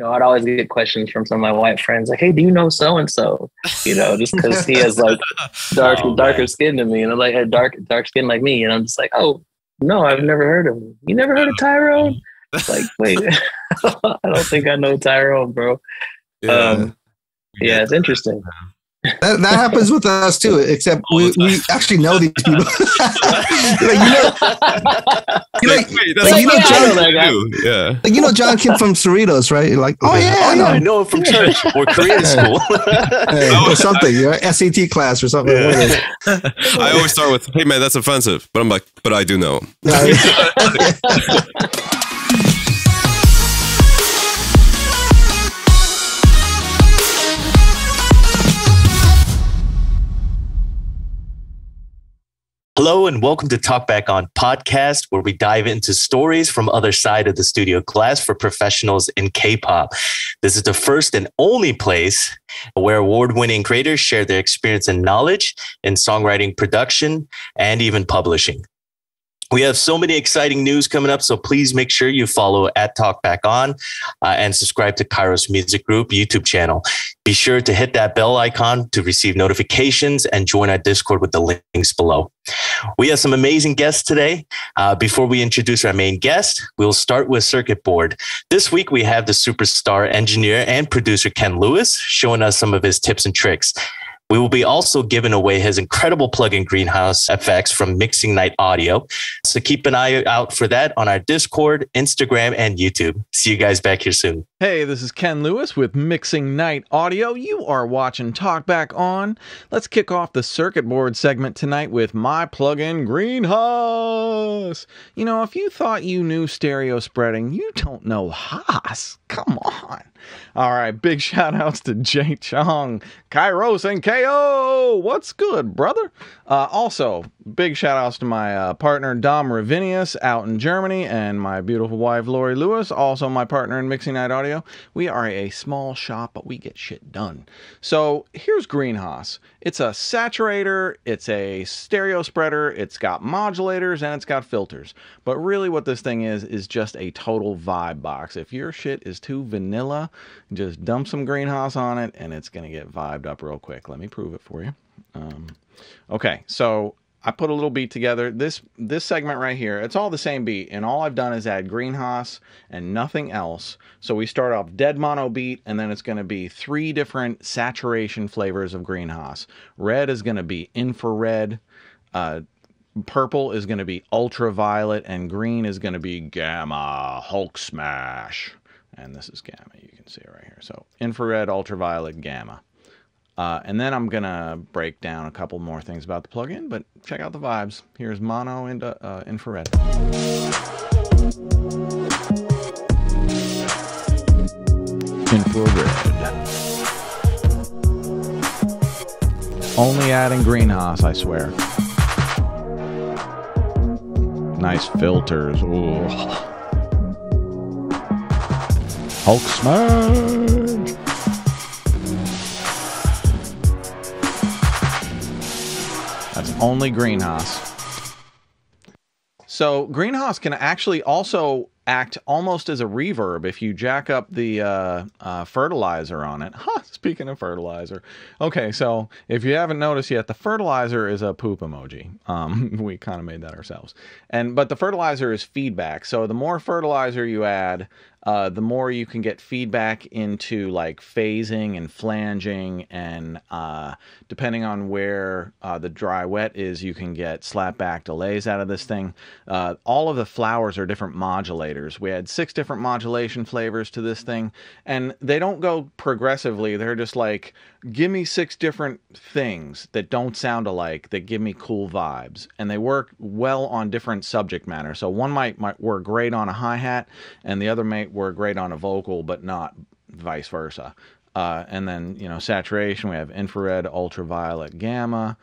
I'd always get questions from some of my white friends like, "Hey, do you know so and so?" Just because he has like darker skin than me, and I'm like, dark skin like me, and I'm just like, "Oh no, I've never heard of him. You never heard of Tyrone?" Like, wait, I don't think I know Tyrone, bro. Yeah, it's interesting. That happens with us too, except we actually know these people. John Kim from Cerritos, right? You're like, I know him from church or Korean school or something, SAT class or something. Yeah. I always start with, "Hey man, that's offensive," but I'm like, "But I do know him." Hello and welcome to Talkback On podcast, where we dive into stories from other side of the studio glass for professionals in K-pop. This is the first and only place where award-winning creators share their experience and knowledge in songwriting, production, and even publishing. We have so many exciting news coming up, so please make sure you follow at Talkback On and subscribe to Kairos Music Group YouTube channel. Be sure to hit that bell icon to receive notifications and join our Discord with the links below. We have some amazing guests today. Before we introduce our main guest, we'll start with Circuit Board. This week, we have the superstar engineer and producer Ken Lewis showing us some of his tips and tricks. We will be also giving away his incredible plugin Greenhouse effects from Mixing Night Audio. So keep an eye out for that on our Discord, Instagram, and YouTube. See you guys back here soon. Hey, this is Ken Lewis with Mixing Night Audio. You are watching Talkback On. Let's kick off the circuit board segment tonight with my plugin Greenhouse. If you thought you knew stereo spreading, you don't know Haas. Come on. All right, big shout outs to Jay Chong, Kairos, and KO. What's good, brother? Also, big shout outs to my partner Dom Ravinius out in Germany and my beautiful wife Lori Lewis, also my partner in Mixing Night Audio. We are a small shop, but we get shit done. So here's Greenhouse. It's a saturator, it's a stereo spreader, it's got modulators, and it's got filters. But really what this thing is just a total vibe box. If your shit is too vanilla, just dump some Greenhouse on it, and it's going to get vibed up real quick. Let me prove it for you. Okay, so I put a little beat together. This segment right here, it's all the same beat, and all I've done is add Greenhouse and nothing else. So we start off dead mono beat, and then it's going to be 3 different saturation flavors of Greenhouse. Red is going to be infrared, purple is going to be ultraviolet, and green is going to be gamma, Hulk smash. And this is gamma, you can see it right here. So infrared, ultraviolet, gamma. And then I'm going to break down a couple more things about the plugin, but check out the vibes. Here's mono into infrared. Infrared. Only adding Greenhouse, I swear. Nice filters. Ooh. Hulk smash. That's only Greenhouse. So Greenhouse can actually also act almost as a reverb if you jack up the fertilizer on it. Speaking of fertilizer. Okay, so if you haven't noticed yet, the fertilizer is a poop emoji. We kind of made that ourselves. But the fertilizer is feedback. So the more fertilizer you add, the more you can get feedback into like phasing and flanging, and depending on where the dry wet is, you can get slapback delays out of this thing. All of the flowers are different modulators. We had 6 different modulation flavors to this thing, and they don't go progressively. They're just like, give me 6 different things that don't sound alike, that give me cool vibes, and they work well on different subject matter. So one might work great on a hi-hat, and the other might work great on a vocal, but not vice versa. And then, saturation, we have infrared, ultraviolet, gamma.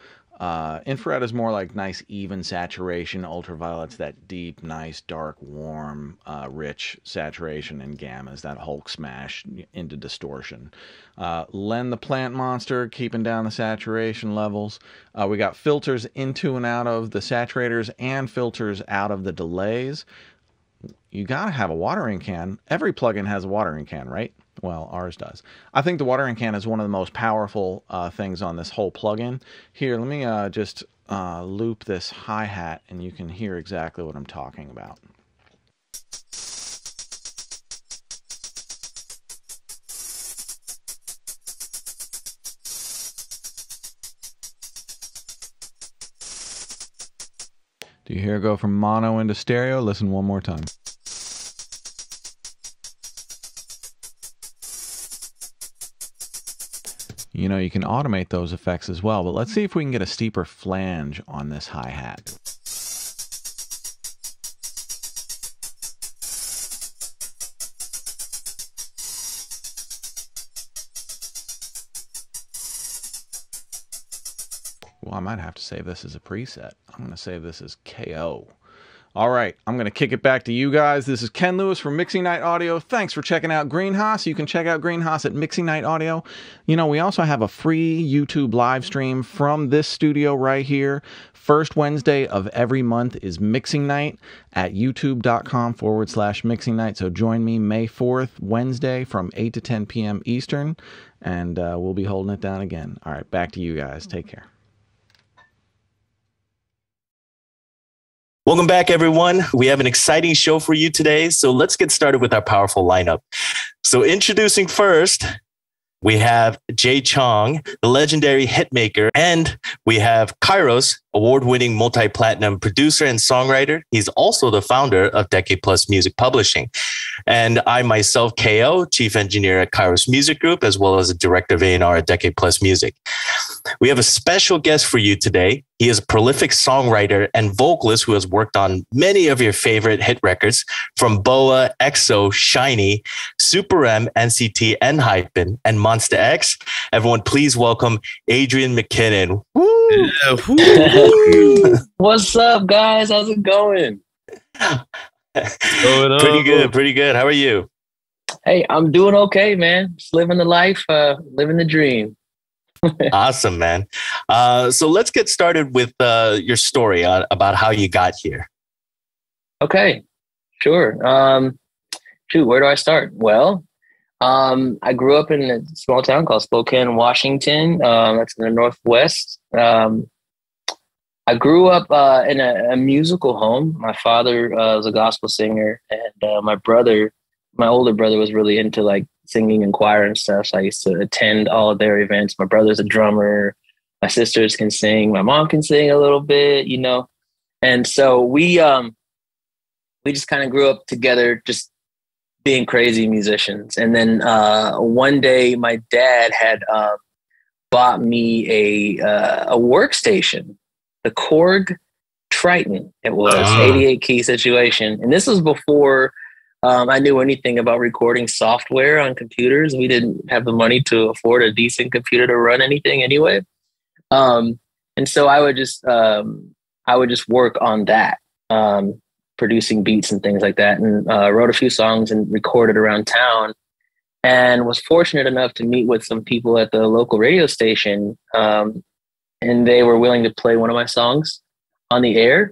Infrared is more like nice even saturation. Ultraviolet's that deep, nice, dark, warm, rich saturation. And gamma is that Hulk smash into distortion. Len the Plant Monster, keeping down the saturation levels. We got filters into and out of the saturators and filters out of the delays. You gotta have a watering can. Every plugin has a watering can, right? Well, ours does. I think the watering can is one of the most powerful things on this whole plugin. Here, let me just loop this hi-hat, and you can hear exactly what I'm talking about. Do you hear it go from mono into stereo? Listen one more time. You know, you can automate those effects as well, but let's see if we can get a steeper flange on this hi-hat. Well, I might have to save this as a preset. I'm going to save this as KO. All right, I'm going to kick it back to you guys. This is Ken Lewis from Mixing Night Audio. Thanks for checking out Greenhouse. You can check out Greenhouse at Mixing Night Audio. You know, we also have a free YouTube live stream from this studio right here. First Wednesday of every month is Mixing Night at youtube.com/Mixing Night. So join me May 4th, Wednesday from 8 to 10 p.m. Eastern, and we'll be holding it down again. All right, back to you guys. Take care. Welcome back, everyone. We have an exciting show for you today, so let's get started with our powerful lineup. So introducing first, we have Jay Chong, the legendary hitmaker, and we have Kairos, award-winning multi-platinum producer and songwriter. He's also the founder of Decade Plus Music Publishing. And I myself, KO, chief engineer at Kairos Music Group, as well as a director of A&R at Decade Plus Music. We have a special guest for you today. He is a prolific songwriter and vocalist who has worked on many of your favorite hit records from BoA, EXO, SHINee, SuperM, NCT, ENHYPEN, and Monsta X. Everyone, please welcome Adrian McKinnon. Woo! Yeah, woo. What's up, guys? How's it going? Pretty good, pretty good. How are you? Hey, I'm doing okay, man. Just living the life, living the dream. Awesome, man. So let's get started with your story about how you got here. Okay, sure. Where do I start? Well, I grew up in a small town called Spokane, Washington. That's in the Northwest. I grew up in a musical home. My father was a gospel singer, and my older brother was really into like singing and choir and stuff. So I used to attend all of their events. My brother's a drummer. My sisters can sing. My mom can sing a little bit, you know. And so we just kind of grew up together, just being crazy musicians. And then one day my dad had bought me a workstation, the Korg Triton. It was 88 key situation. And this was before I knew anything about recording software on computers. We didn't have the money to afford a decent computer to run anything anyway. And so I would just work on that, producing beats and things like that, and wrote a few songs and recorded around town, and was fortunate enough to meet with some people at the local radio station. And they were willing to play one of my songs on the air.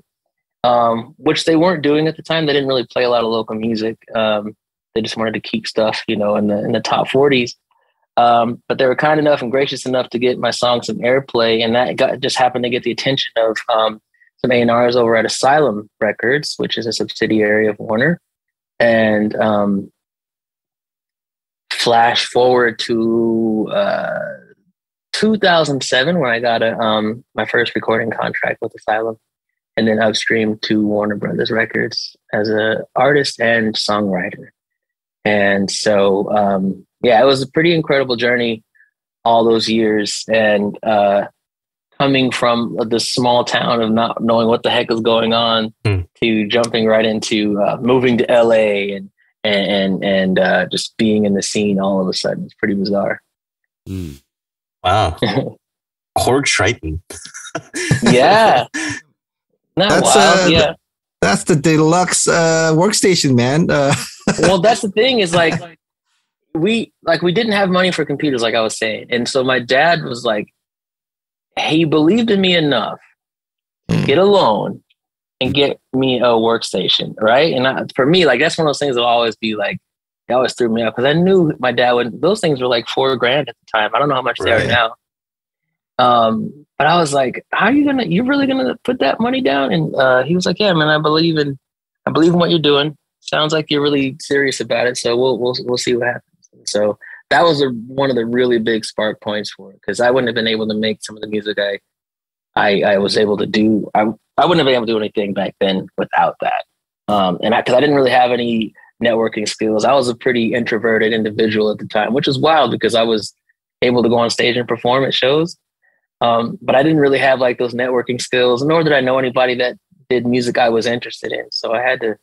Which they weren't doing at the time. They didn't really play a lot of local music. They just wanted to keep stuff, you know, in the top 40s. But they were kind enough and gracious enough to get my song some airplay, and that just happened to get the attention of some A&Rs over at Asylum Records, which is a subsidiary of Warner. And flash forward to 2007, when I got my first recording contract with Asylum. And then upstream to Warner Brothers Records as an artist and songwriter. And so, it was a pretty incredible journey all those years. And coming from the small town of not knowing what the heck is going on to jumping right into moving to LA and just being in the scene all of a sudden. It's pretty bizarre. Wow. Korg Triton. Yeah. Not wild, yeah. That's the deluxe workstation, man. Well, that's the thing is we didn't have money for computers, like I was saying. And so my dad was like, he believed in me enough to get a loan and get me a workstation, right? And for me, like, that's one of those things that'll always be like It always threw me off because I knew my dad would. Those things were like $4,000 at the time. I don't know how much they are now. But I was like, "How are you gonna? You're really gonna put that money down?" And he was like, "Yeah, man, I believe in what you're doing. Sounds like you're really serious about it. So we'll see what happens." And so that was one of the really big spark points for it, because I wouldn't have been able to make some of the music I was able to do. I wouldn't have been able to do anything back then without that. Because I didn't really have any networking skills. I was a pretty introverted individual at the time, which is wild because I was able to go on stage and perform at shows. But I didn't really have like those networking skills, nor did I know anybody that did music I was interested in. So I had to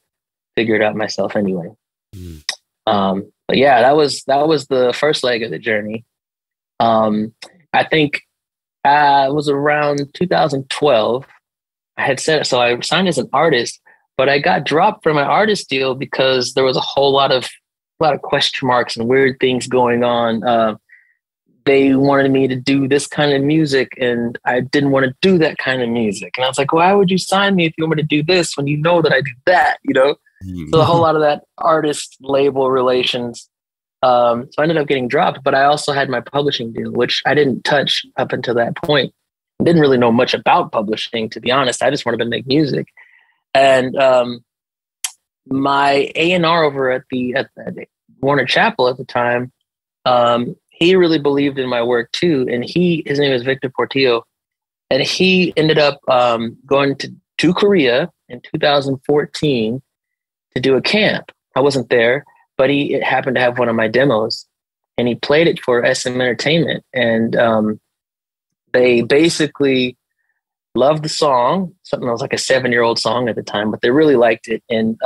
figure it out myself anyway. But yeah, that was the first leg of the journey. I think it was around 2012. I had said, so I signed as an artist, but I got dropped from my artist deal because there was a whole lot of question marks and weird things going on. They wanted me to do this kind of music, and I didn't want to do that kind of music. And I was like, why would you sign me if you want me to do this when you know that I do that, you know? So a whole lot of that artist label relations. So I ended up getting dropped, but I also had my publishing deal, which I didn't touch up until that point. I didn't really know much about publishing, to be honest. I just wanted to make music. And my A&R over at Warner Chappell at the time, he really believed in my work too. And his name is Victor Portillo. And he ended up going to Korea in 2014 to do a camp. I wasn't there, but he happened to have one of my demos, and he played it for SM Entertainment. And they basically loved the song. Something that was like a 7-year-old song at the time, but they really liked it. And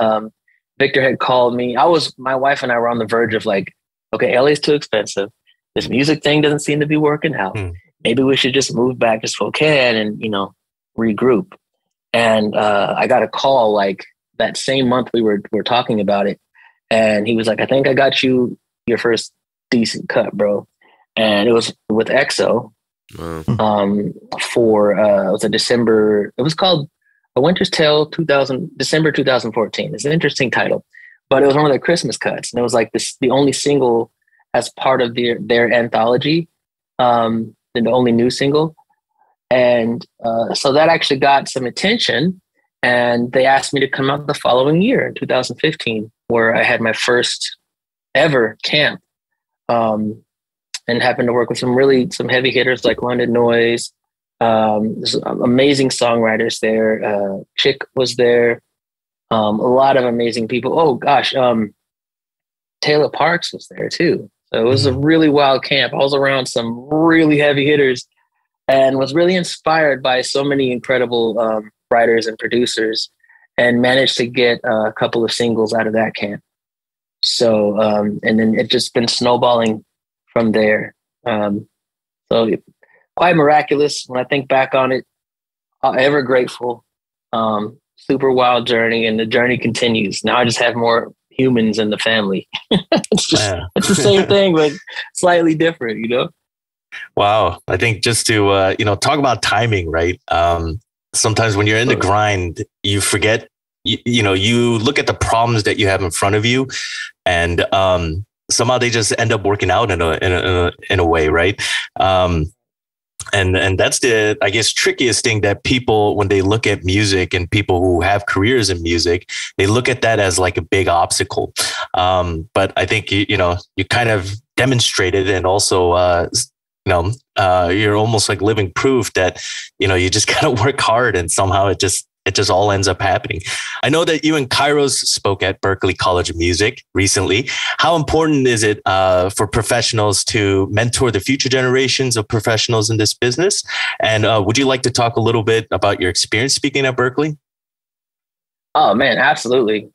Victor had called me. My wife and I were on the verge of like, okay, LA's too expensive. This music thing doesn't seem to be working out. Maybe we should just move back to Spokane and, regroup. And I got a call like that same month we were talking about it. And he was like, I think I got you your first decent cut, bro. And it was with EXO. Wow. It was a December, it was called A Winter's Tale December 2014. It's an interesting title, but it was one of their Christmas cuts. And it was like the only single as part of their anthology, and the only new single. And so that actually got some attention, and they asked me to come out the following year in 2015, where I had my first ever camp, and happened to work with some heavy hitters like London Noise. There's amazing songwriters there. Chick was there. A lot of amazing people. Oh gosh, Taylor Parks was there too. So it was a really wild camp. I was around some really heavy hitters and was really inspired by so many incredible writers and producers, and managed to get a couple of singles out of that camp. So, and then it just been snowballing from there. So quite miraculous when I think back on it. Ever grateful. Super wild journey, and the journey continues. Now I just have more humans in the family. It's the same thing, but slightly different, Wow. I think just to, talk about timing, right? Sometimes when you're in the grind, you forget, you look at the problems that you have in front of you, and somehow they just end up working out in a way, right? And that's the, I guess, trickiest thing that people, when they look at music and people who have careers in music, they look at that as like a big obstacle. But I think, you kind of demonstrated, and also, you're almost like living proof that, you just got to work hard, and somehow it just all ends up happening. I know that you and Kairos spoke at Berklee College of Music recently. How important is it for professionals to mentor the future generations of professionals in this business? And would you like to talk a little bit about your experience speaking at Berklee? Oh man, absolutely.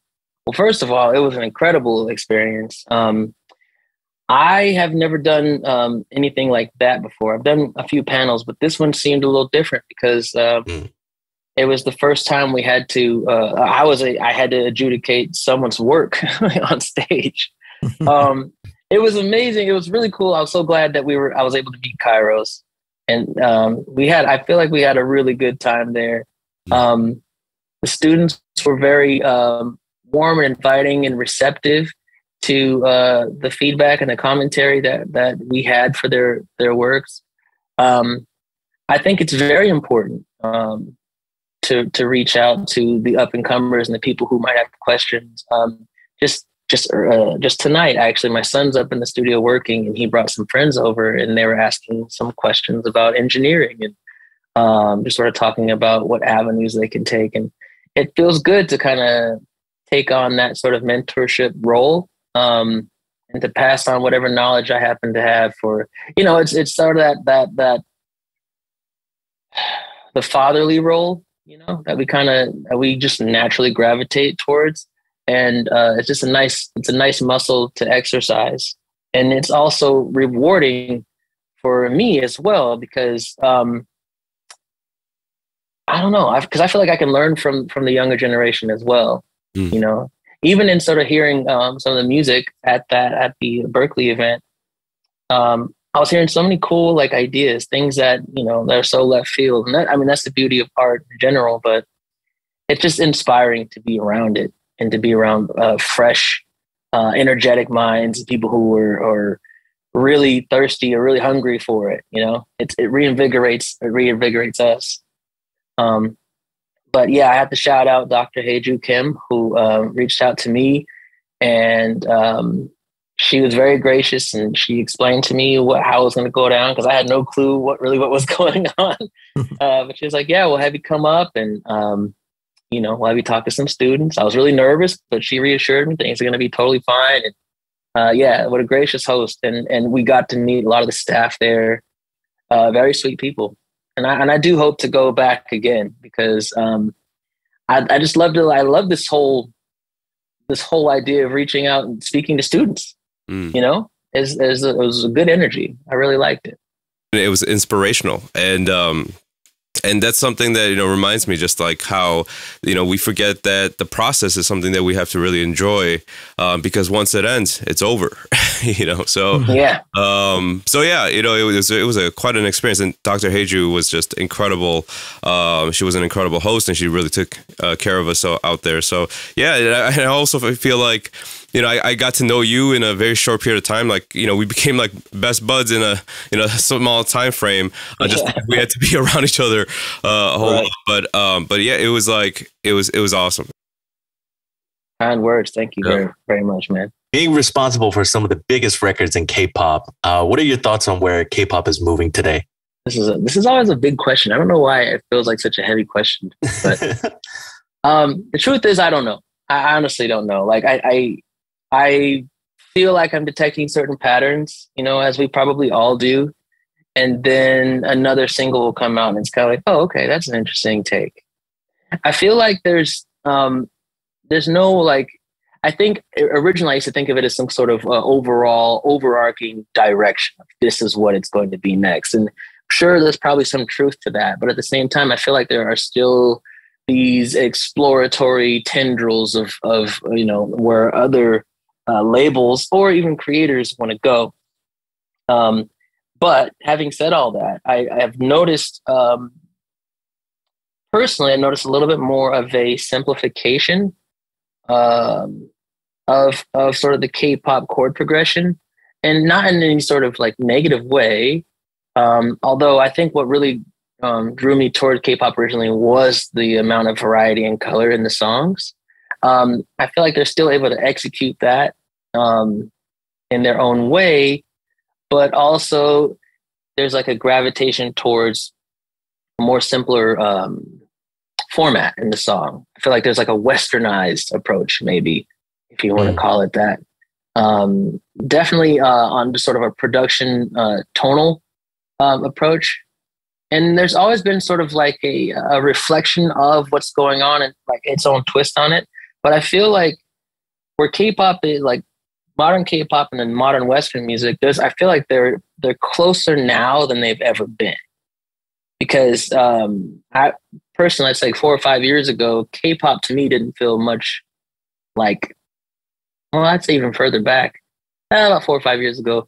Well, first of all, it was an incredible experience. I have never done anything like that before. I've done a few panels, but this one seemed a little different because it was the first time we had to, I had to adjudicate someone's work on stage. It was amazing. It was really cool. I was so glad that I was able to meet Kairos, and I feel like we had a really good time there. The students were very warm and inviting and receptive. the feedback and the commentary that we had for their works. I think it's very important to reach out to the up and comers and the people who might have questions. Just tonight, actually, my son's up in the studio working, and he brought some friends over, and they were asking some questions about engineering and just sort of talking about what avenues they can take. And it feels good to kind of take on that sort of mentorship role, and to pass on whatever knowledge I happen to have for, it's sort of that the fatherly role, that we just naturally gravitate towards. And it's just a nice muscle to exercise. And it's also rewarding for me as well, because I don't know, because I feel like I can learn from the younger generation as well. Even in sort of hearing some of the music at the Berkeley event, I was hearing so many cool ideas, things that that are so left field. And that's the beauty of art in general. But it's just inspiring to be around it and to be around fresh, energetic minds, people who are really thirsty or really hungry for it. It reinvigorates us. But yeah, I have to shout out Dr. Haeju Kim, who reached out to me, and she was very gracious, and she explained to me how it was going to go down, because I had no clue what was going on. But she was like, "Yeah, we'll have you come up, and we'll have you talk to some students." I was really nervous, but she reassured me things are going to be totally fine. And yeah, what a gracious host, and we got to meet a lot of the staff there. Very sweet people. And I do hope to go back again, because I just loved it. I love this whole idea of reaching out and speaking to students. It was a good energy. I really liked it. It was inspirational, and that's something that reminds me, just like how we forget that the process is something that we have to really enjoy, because once it ends, it's over. So yeah. It was quite an experience, and Dr. Haeju was just incredible. She was an incredible host, and she really took care of us out there. So yeah, I also feel like I got to know you in a very short period of time. We became like best buds in a small time frame. Just because we had to be around each other a whole lot. But yeah, it was awesome. Kind words. Thank you very, very much, man. Being responsible for some of the biggest records in K-pop, what are your thoughts on where K-pop is moving today? This is always a big question. I don't know why it feels like such a heavy question, but the truth is, I don't know. I honestly don't know. I feel like I'm detecting certain patterns, as we probably all do. And then another single will come out, and it's kind of like, oh, okay, that's an interesting take. I feel like there's no I think originally I used to think of it as some sort of overall overarching direction. This is what it's going to be next. And sure, there's probably some truth to that. But at the same time, I feel like there are still these exploratory tendrils of where other labels or even creators want to go. But having said all that, I have noticed, personally, I noticed a little bit more of a simplification of sort of the K-pop chord progression, and not in any sort of negative way. Although I think what really drew me toward K-pop originally was the amount of variety and color in the songs. I feel like they're still able to execute that in their own way, but also there's a gravitation towards a more simpler format in the song. I feel like there's a westernized approach, maybe, if you want to call it that. Definitely on just sort of a production tonal approach. And there's always been sort of a reflection of what's going on and its own twist on it. But I feel like where K-pop is modern K-pop and then modern Western music, I feel like they're closer now than they've ever been. Because I personally, it's 4 or 5 years ago, K-pop to me didn't feel much I'd say even further back, about 4 or 5 years ago,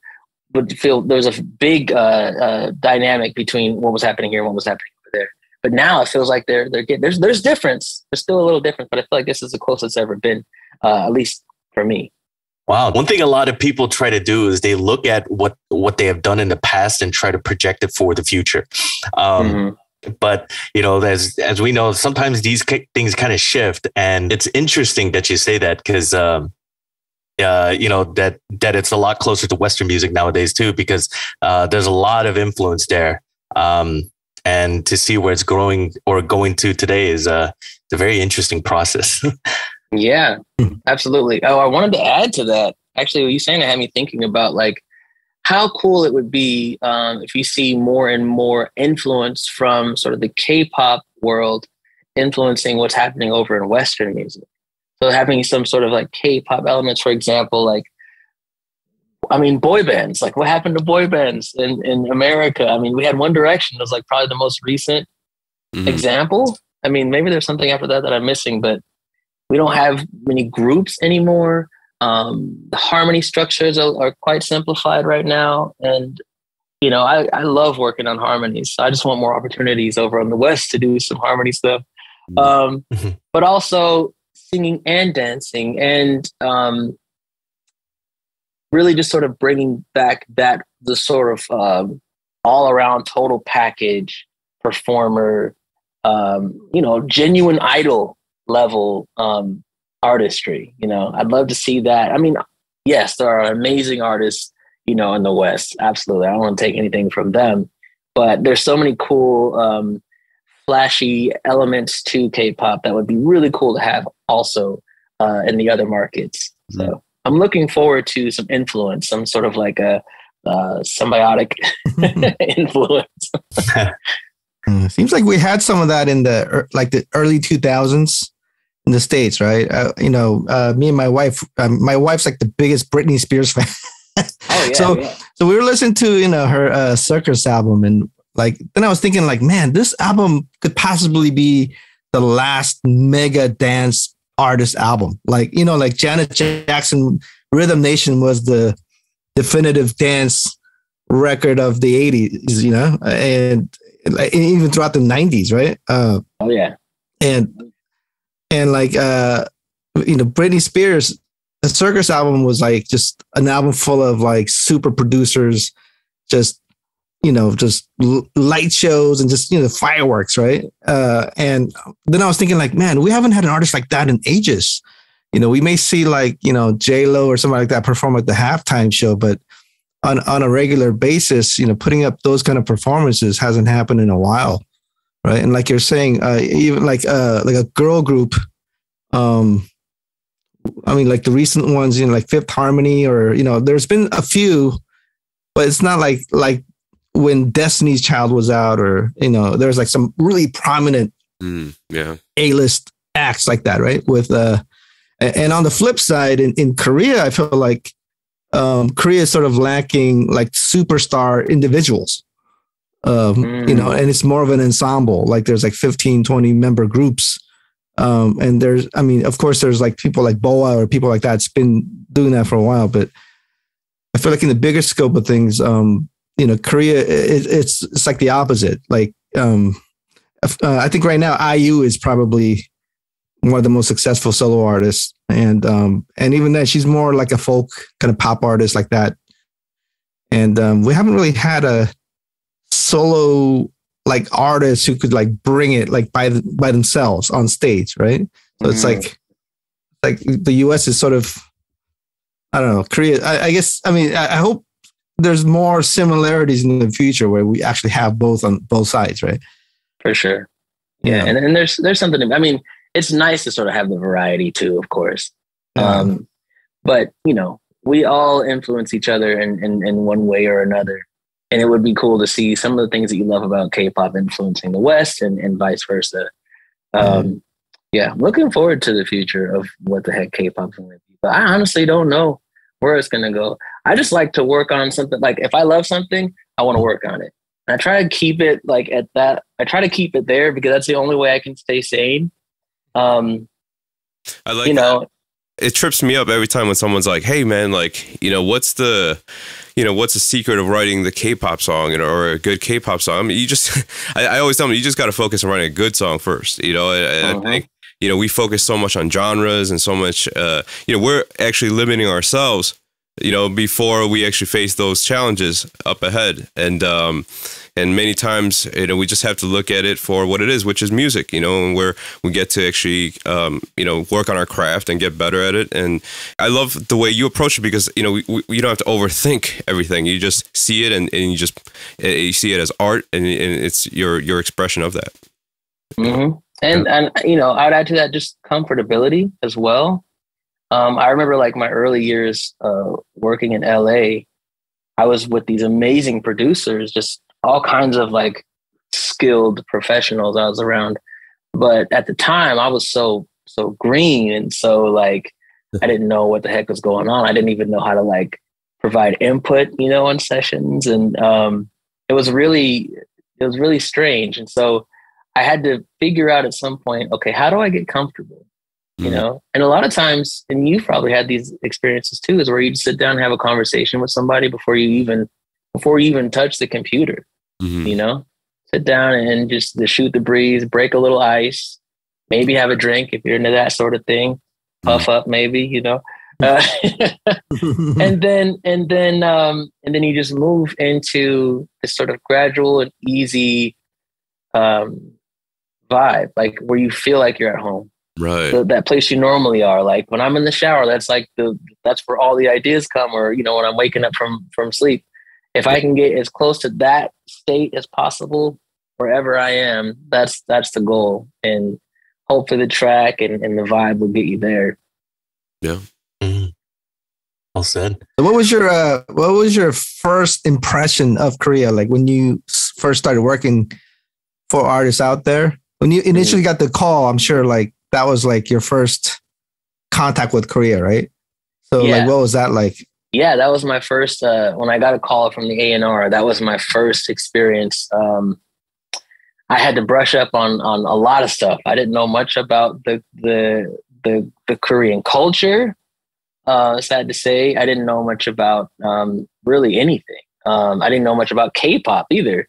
would feel there was a big dynamic between what was happening here and what was happening over there. But now it feels like they're getting, there's difference. There's still a little difference, but I feel like this is the closest it's ever been, at least for me. Wow. One thing a lot of people try to do is they look at what they have done in the past and try to project it for the future. But, you know, as we know, sometimes these things kind of shift. And it's interesting that you say that because, you know, that it's a lot closer to Western music nowadays, too, because there's a lot of influence there. And to see where it's growing or going to today is a very interesting process. Yeah, absolutely. Oh, I wanted to add to that. Actually, what you saying, it had me thinking about like how cool it would be if you see more and more influence from sort of the K-pop world influencing what's happening over in Western music. So having some sort of like K-pop elements, for example, like, I mean, boy bands, like what happened to boy bands in America? I mean, we had One Direction. It was like probably the most recent example. I mean, maybe there's something after that I'm missing, but we don't have many groups anymore. The harmony structures are quite simplified right now. And, you know, I love working on harmonies. So I just want more opportunities over on the West to do some harmony stuff. But also singing and dancing and really just sort of bringing back the sort of all around total package performer, you know, genuine idol level artistry. You know, I'd love to see that. I mean, yes, there are amazing artists, you know, in the West. Absolutely. I don't want to take anything from them, but there's so many cool, flashy elements to K-pop that would be really cool to have also in the other markets. So I'm looking forward to some influence, some sort of like a symbiotic influence. Seems like we had some of that in the early 2000s in the States, right? You know, me and my wife's like the biggest Britney Spears fan. Oh yeah. So we were listening to, you know, her Circus album, and like then I was thinking like, man, this album could possibly be the last mega dance artist album. Like, you know, like Janet Jackson, Rhythm Nation was the definitive dance record of the 80s, you know, and even throughout the 90s, right? Oh yeah. And like, you know, Britney Spears, the Circus album was like just an album full of like super producers, just, you know, just light shows and just, you know, fireworks, right? And then I was thinking like, man, we haven't had an artist like that in ages. You know, we may see like, you know, J-Lo or somebody like that perform at the halftime show, but on a regular basis, you know, putting up those kind of performances hasn't happened in a while. Right. And like you're saying, even like a girl group, I mean, like the recent ones, you know, like Fifth Harmony, or, you know, there's been a few, but it's not like when Destiny's Child was out, or, you know, there's like some really prominent A-list acts like that. Right. With and on the flip side, in Korea, I feel like Korea is sort of lacking like superstar individuals. You know, and it's more of an ensemble. Like there's like 15, 20 member groups. And there's, I mean, of course, there's like people like BoA or people like that. It's been doing that for a while, but I feel like in the bigger scope of things, you know, Korea, it's like the opposite. Like, I think right now IU is probably one of the most successful solo artists. And even then she's more like a folk kind of pop artist like that. And we haven't really had a solo like artists who could like bring it like by themselves on stage, right? So it's like the US is sort of, I don't know, Korea. I guess, I mean, I hope there's more similarities in the future where we actually have both on both sides, right? For sure. Yeah. And there's something, I mean, it's nice to sort of have the variety too, of course. But you know, we all influence each other in one way or another. And it would be cool to see some of the things that you love about K-pop influencing the West and vice versa. Yeah, I'm looking forward to the future of what the heck K-pop's going to be. But I honestly don't know where it's going to go. I just like to work on something. Like if I love something, I want to work on it. And I try to keep it like at that. I try to keep it there because that's the only way I can stay sane. I like, you know, it trips me up every time when someone's like, hey man, like, you know, what's the secret of writing the K-pop song, you know, or a good K-pop song? I mean, you just, I always tell them, you just got to focus on writing a good song first, you know, and I think we focus so much on genres and so much, we're actually limiting ourselves, before we actually face those challenges up ahead. And many times, we just have to look at it for what it is, which is music, and where we get to actually, work on our craft and get better at it. And I love the way you approach it because, you don't have to overthink everything. You just see it and you see it as art and it's your expression of that. Mm-hmm. And I'd add to that just comfortability as well. I remember like my early years working in LA, I was with these amazing producers, just all kinds of like skilled professionals I was around. But at the time I was so green. And so like, I didn't know what the heck was going on. I didn't even know how to like provide input, in sessions. And it was really strange. And so I had to figure out at some point, okay, how do I get comfortable? And a lot of times, and you probably had these experiences too, is where you sit down and have a conversation with somebody before you even touch the computer. Sit down and just to shoot the breeze, break a little ice, maybe have a drink if you're into that sort of thing, puff up maybe, and then you just move into this sort of gradual and easy vibe, like where you feel like you're at home. Right. That place you normally are. Like when I'm in the shower, that's like that's where all the ideas come, or, when I'm waking up from sleep. If I can get as close to that state as possible, wherever I am, that's the goal. And hopefully the track and the vibe will get you there. Yeah. Mm-hmm. Well said. What was your first impression of Korea? Like when you first started working for artists out there, when you initially got the call, I'm sure like that was like your first contact with Korea, right? So like, what was that like? Yeah, that was my first, when I got a call from the A&R, that was my first experience. I had to brush up on a lot of stuff. I didn't know much about the Korean culture. Sad to say, I didn't know much about really anything. I didn't know much about K-pop either.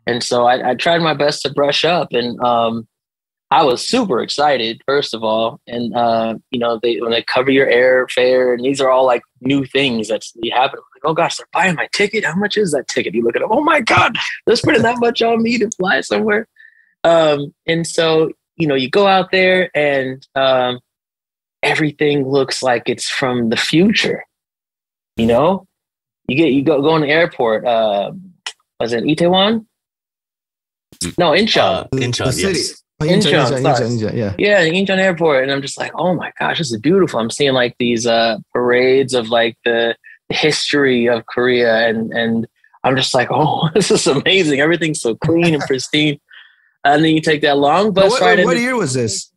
And so I tried my best to brush up, and I was super excited, first of all. And, when they cover your airfare, and these are all like new things that's happening. Like, oh gosh, they're buying my ticket. How much is that ticket? You look at it, oh my God, they're spending that much on me to fly somewhere. And so, you go out there and everything looks like it's from the future. You go in the airport. Was it Itaewon? No, Incheon. Incheon, city. yes. Incheon, yeah. Yeah, the Incheon airport. And I'm just like, oh my gosh, this is beautiful. I'm seeing like these parades of like the history of Korea. And I'm just like, oh, this is amazing. Everything's so clean and pristine. And then you take that long bus ride. What year was this?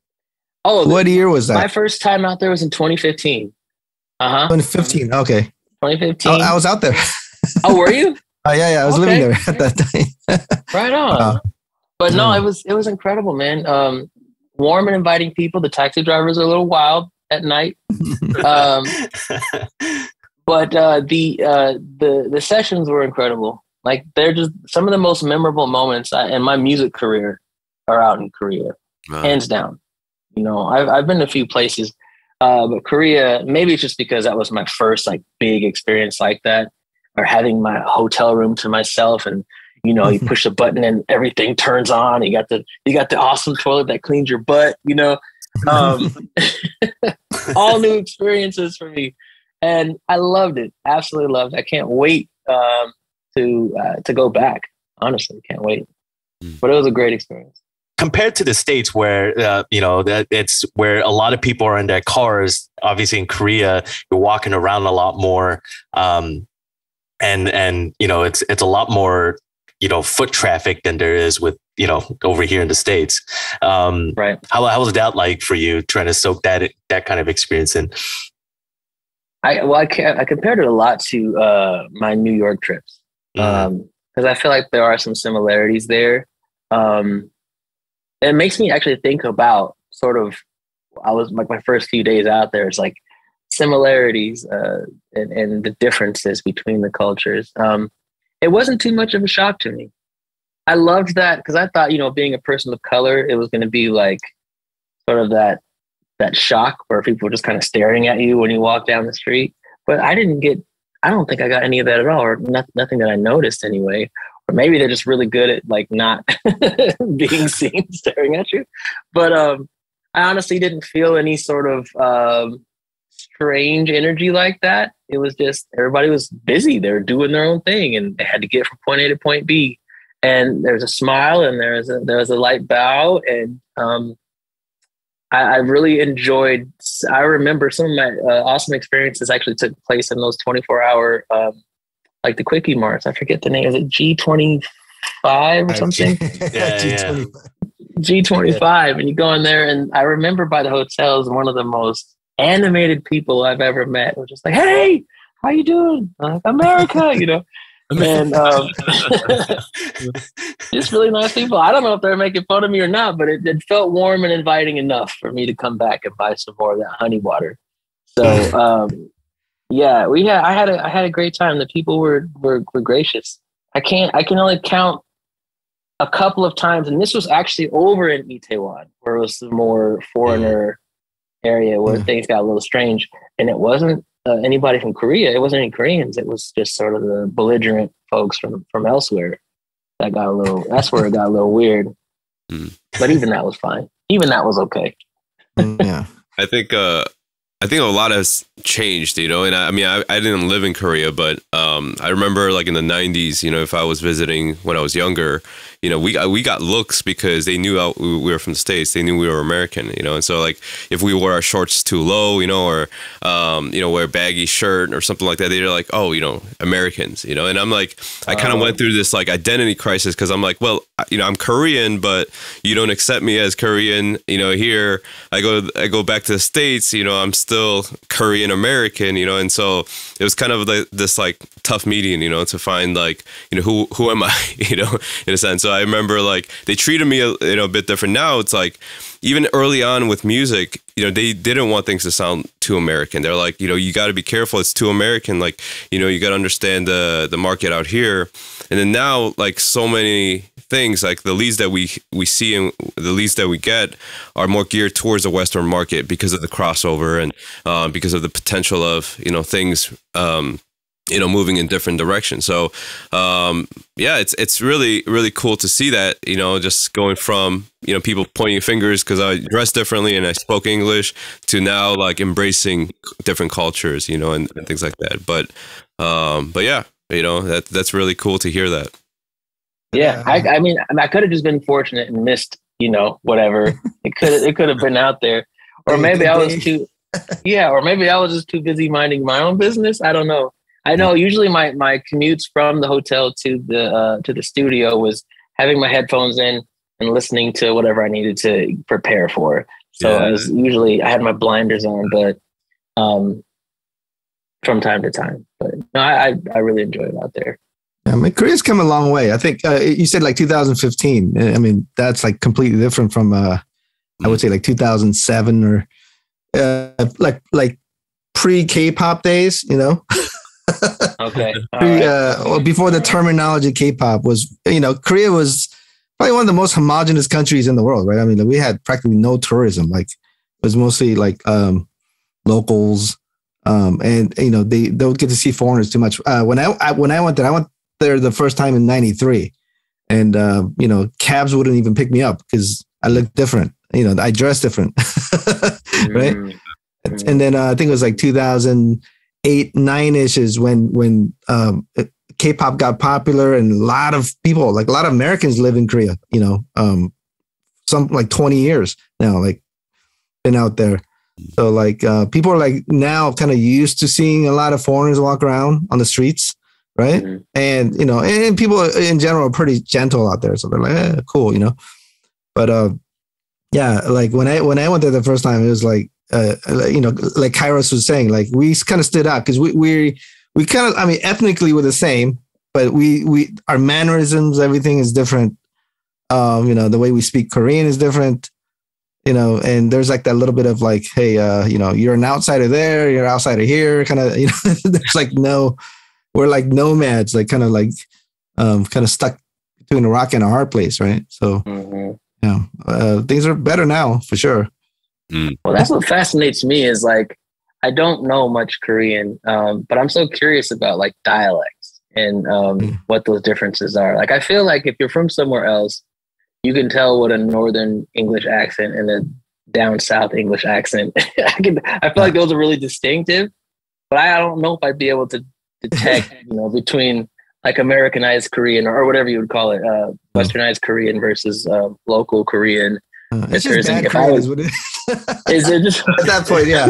Oh, what year was that? My first time out there was in 2015. 2015. Okay. 2015. I was out there. Oh, were you? Oh yeah. I was living there at that time. Right on. But no, it was incredible, man. Warm and inviting people. The taxi drivers are a little wild at night. But the sessions were incredible. Like they're just some of the most memorable moments in my music career are out in Korea, hands down. I've been to a few places, but Korea, maybe it's just because that was my first like big experience like that, or having my hotel room to myself, and you push a button and everything turns on. You got the awesome toilet that cleans your butt. All new experiences for me, and I loved it. Absolutely loved it. I can't wait to go back. Honestly, can't wait. But it was a great experience. Compared to the States where, that it's where a lot of people are in their cars, obviously in Korea, you're walking around a lot more. And it's a lot more, foot traffic than there is with, over here in the States. Right. How was that like for you trying to soak that kind of experience in? I compared it a lot to my New York trips. Because I feel like there are some similarities there. It makes me actually think about sort of, I was like my first few days out there, it's like similarities and the differences between the cultures. It wasn't too much of a shock to me. I loved that because I thought, being a person of color, it was going to be like sort of that shock where people were just kind of staring at you when you walk down the street. But I don't think I got any of that at all, or nothing that I noticed anyway. Or maybe they're just really good at like not being seen staring at you. But I honestly didn't feel any sort of strange energy like that. It was just everybody was busy. They were doing their own thing, and they had to get from point A to point B. And there's a smile, and there was a light bow, and I really enjoyed. I remember some of my awesome experiences actually took place in those 24-hour, like the Quickie Marts. I forget the name. Is it G25 or something? Yeah. G25, and you go in there, and I remember by the hotels, one of the most animated people I've ever met was just like, "Hey, how you doing? I'm like, America," you know. And just really nice people. I don't know if they're making fun of me or not, but it felt warm and inviting enough for me to come back and buy some more of that honey water. So yeah, I had a great time. The people were gracious. I can only count a couple of times, and this was actually over in Itaewon, where it was the more foreigner area where things got a little strange, and it wasn't anybody from Korea. It wasn't any Koreans. It was just sort of the belligerent folks from elsewhere. That's where it got a little weird. But even that was fine. Even that was okay. Yeah. I think a lot has changed, you know, and I mean, I didn't live in Korea, but I remember like in the 90s, you know, if I was visiting when I was younger, you know, we got looks because they knew we were from the States. They knew we were American, you know, and so like if we wore our shorts too low, you know, or you know, wear a baggy shirt or something like that, they're like, oh, you know, Americans, you know, and I'm like, I kind of went through this like identity crisis because I'm like, well, you know, I'm Korean, but you don't accept me as Korean, you know. Here I go back to the States, you know, I'm still Korean American, you know, and so it was kind of like this like tough median, you know, to find like, you know, who am I, you know, in a sense. So I remember like they treated me a bit different. Now it's like even early on with music, you know, they didn't want things to sound too American. They're like, you know, you got to be careful. It's too American. Like, you know, you got to understand the market out here. And then now, like so many things, like the leads that we see and the leads that we get are more geared towards the Western market because of the crossover and because of the potential of, you know, things, you know, moving in different directions. So, yeah, it's really, really cool to see that, you know, just going from, you know, people pointing fingers because I dressed differently and I spoke English to now like embracing different cultures, you know, and things like that. But yeah, you know, that's really cool to hear that. Yeah. I mean, I could have just been fortunate and missed, you know, whatever. It could have been out there. Or maybe I was just too busy minding my own business. I don't know. I know usually my commutes from the hotel to the studio was having my headphones in and listening to whatever I needed to prepare for. So I had my blinders on, but from time to time. But no, I really enjoy it out there. I mean, Korea's come a long way. I think you said like 2015. I mean, that's like completely different from I would say like 2007 or like pre K-pop days, you know. Okay. Before the terminology K-pop was, you know, Korea was probably one of the most homogenous countries in the world, right? I mean, we had practically no tourism. Like it was mostly like locals, and you know they don't get to see foreigners too much. When I went there the first time in '93, and you know, cabs wouldn't even pick me up because I looked different. You know, I dressed different, right? And then I think it was like 2008, 9-ish is when K-pop got popular, and a lot of people, like a lot of Americans live in Korea, you know, some like 20 years now, like been out there. So like people are like now kind of used to seeing a lot of foreigners walk around on the streets, right? Mm-hmm. And, you know, and people in general are pretty gentle out there. So they're like, cool, you know. But yeah, like when I went there the first time, it was like, you know, like Kairos was saying, like we kind of stood out because we kind of, I mean, ethnically we're the same, but we our mannerisms, everything is different. You know, the way we speak Korean is different, you know, and there's like that little bit of like, hey, you know, you're an outsider there, you're an outsider here, kind of, you know, there's like we're like nomads, like kind of stuck between a rock and a hard place, right? So, yeah, things are better now for sure. Well, that's what fascinates me is like, I don't know much Korean, but I'm so curious about like dialects and what those differences are. Like, I feel like if you're from somewhere else, you can tell what a northern English accent and a down south English accent. I feel like those are really distinctive, but I don't know if I'd be able to detect, between like Americanized Korean or whatever you would call it, Westernized Korean versus local Korean. It's just bad Korean is what it is. It just at that point, yeah.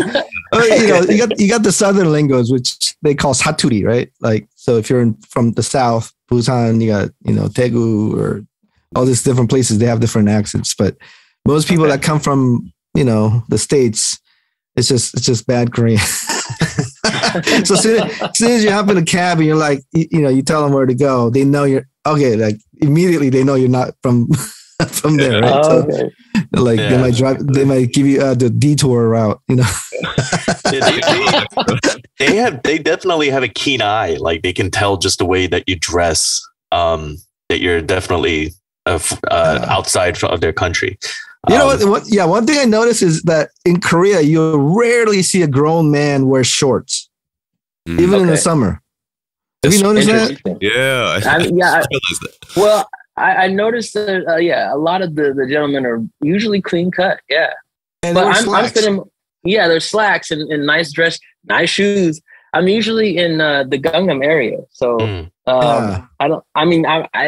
You got the southern lingos, which they call saturi, right? Like, so if you're from the south, Busan, you got Daegu or all these different places, they have different accents. But most people that come from the States, it's just bad Korean. So as soon as you hop in a cab and you're like, you tell them where to go, they know you're okay. Like immediately they know you're not from there, right? Oh, okay. So, like they might give you the detour route, They definitely have a keen eye. Like they can tell just the way that you dress, that you're definitely outside of their country. You know what? Yeah, one thing I noticed is that in Korea, you rarely see a grown man wear shorts, even in the summer. Have you noticed that? Yeah. Well, I noticed that. A lot of the gentlemen are usually clean cut. Yeah, and but I'm spending. Yeah, they're slacks and nice dress, nice shoes. I'm usually in the Gangnam area, so I'm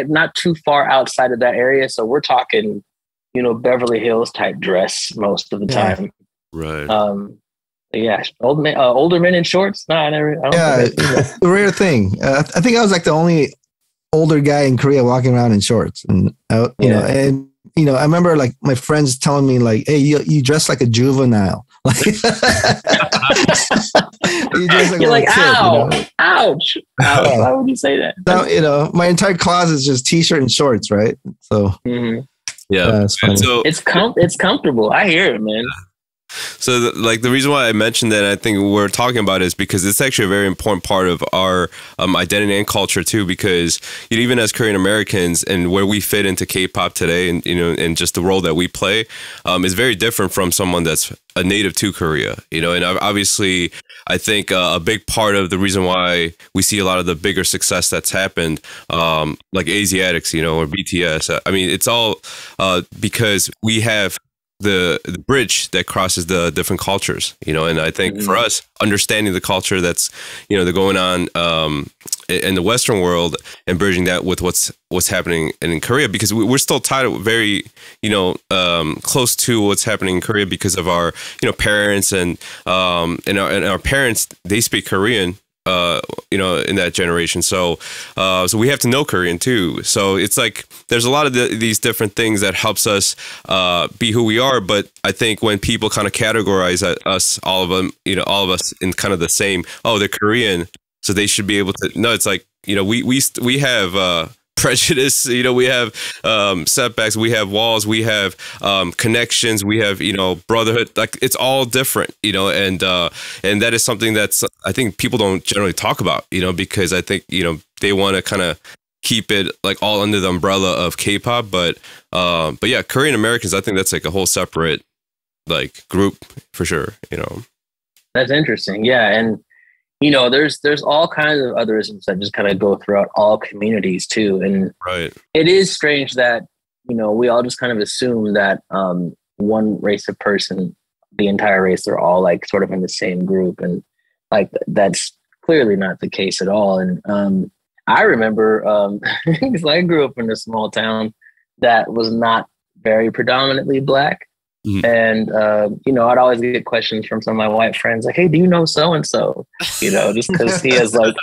not too far outside of that area. So we're talking, Beverly Hills type dress most of the time. Right. Older men in shorts. No, I don't think a rare thing. I think I was like the only older guy in Korea walking around in shorts, and I remember like my friends telling me like, "Hey, you dress like a juvenile." Like, you're like, ow, ouch. Why would you say that? Now, my entire closet is just t-shirt and shorts, right? So, it's funny. So it's comfortable. I hear it, man. So the reason why I mentioned that, I think we're talking about is because it's actually a very important part of our identity and culture too, because even as Korean Americans and where we fit into K-pop today and, and just the role that we play is very different from someone that's a native to Korea, and obviously I think a big part of the reason why we see a lot of the bigger success that's happened, like Asiatics, or BTS. I mean, it's all because we have the bridge that crosses the different cultures, and I think for us, understanding the culture that's, they're going on in the Western world and bridging that with what's happening in Korea, because we're still tied very, close to what's happening in Korea because of our, parents and our parents, they speak Korean. In that generation. So we have to know Korean too. So it's like, there's a lot of these different things that helps us be who we are. But I think when people kind of categorize us, all of us in kind of the same, they're Korean, so they should be able to, no, it's like, we have, prejudice, we have setbacks, we have walls, we have connections, we have brotherhood. Like, it's all different, and that is something that's, I think people don't generally talk about, because I think they want to kind of keep it like all under the umbrella of K-pop, but yeah, Korean Americans, I think that's like a whole separate like group for sure. That's interesting. Yeah, and there's all kinds of otherisms that just kind of go throughout all communities too. And it is strange that, we all just kind of assume that one race of person, the entire race, they're all like sort of in the same group. And like, that's clearly not the case at all. And I remember, because I grew up in a small town that was not very predominantly Black. And, I'd always get questions from some of my white friends like, hey, do you know so-and-so? Just because he has like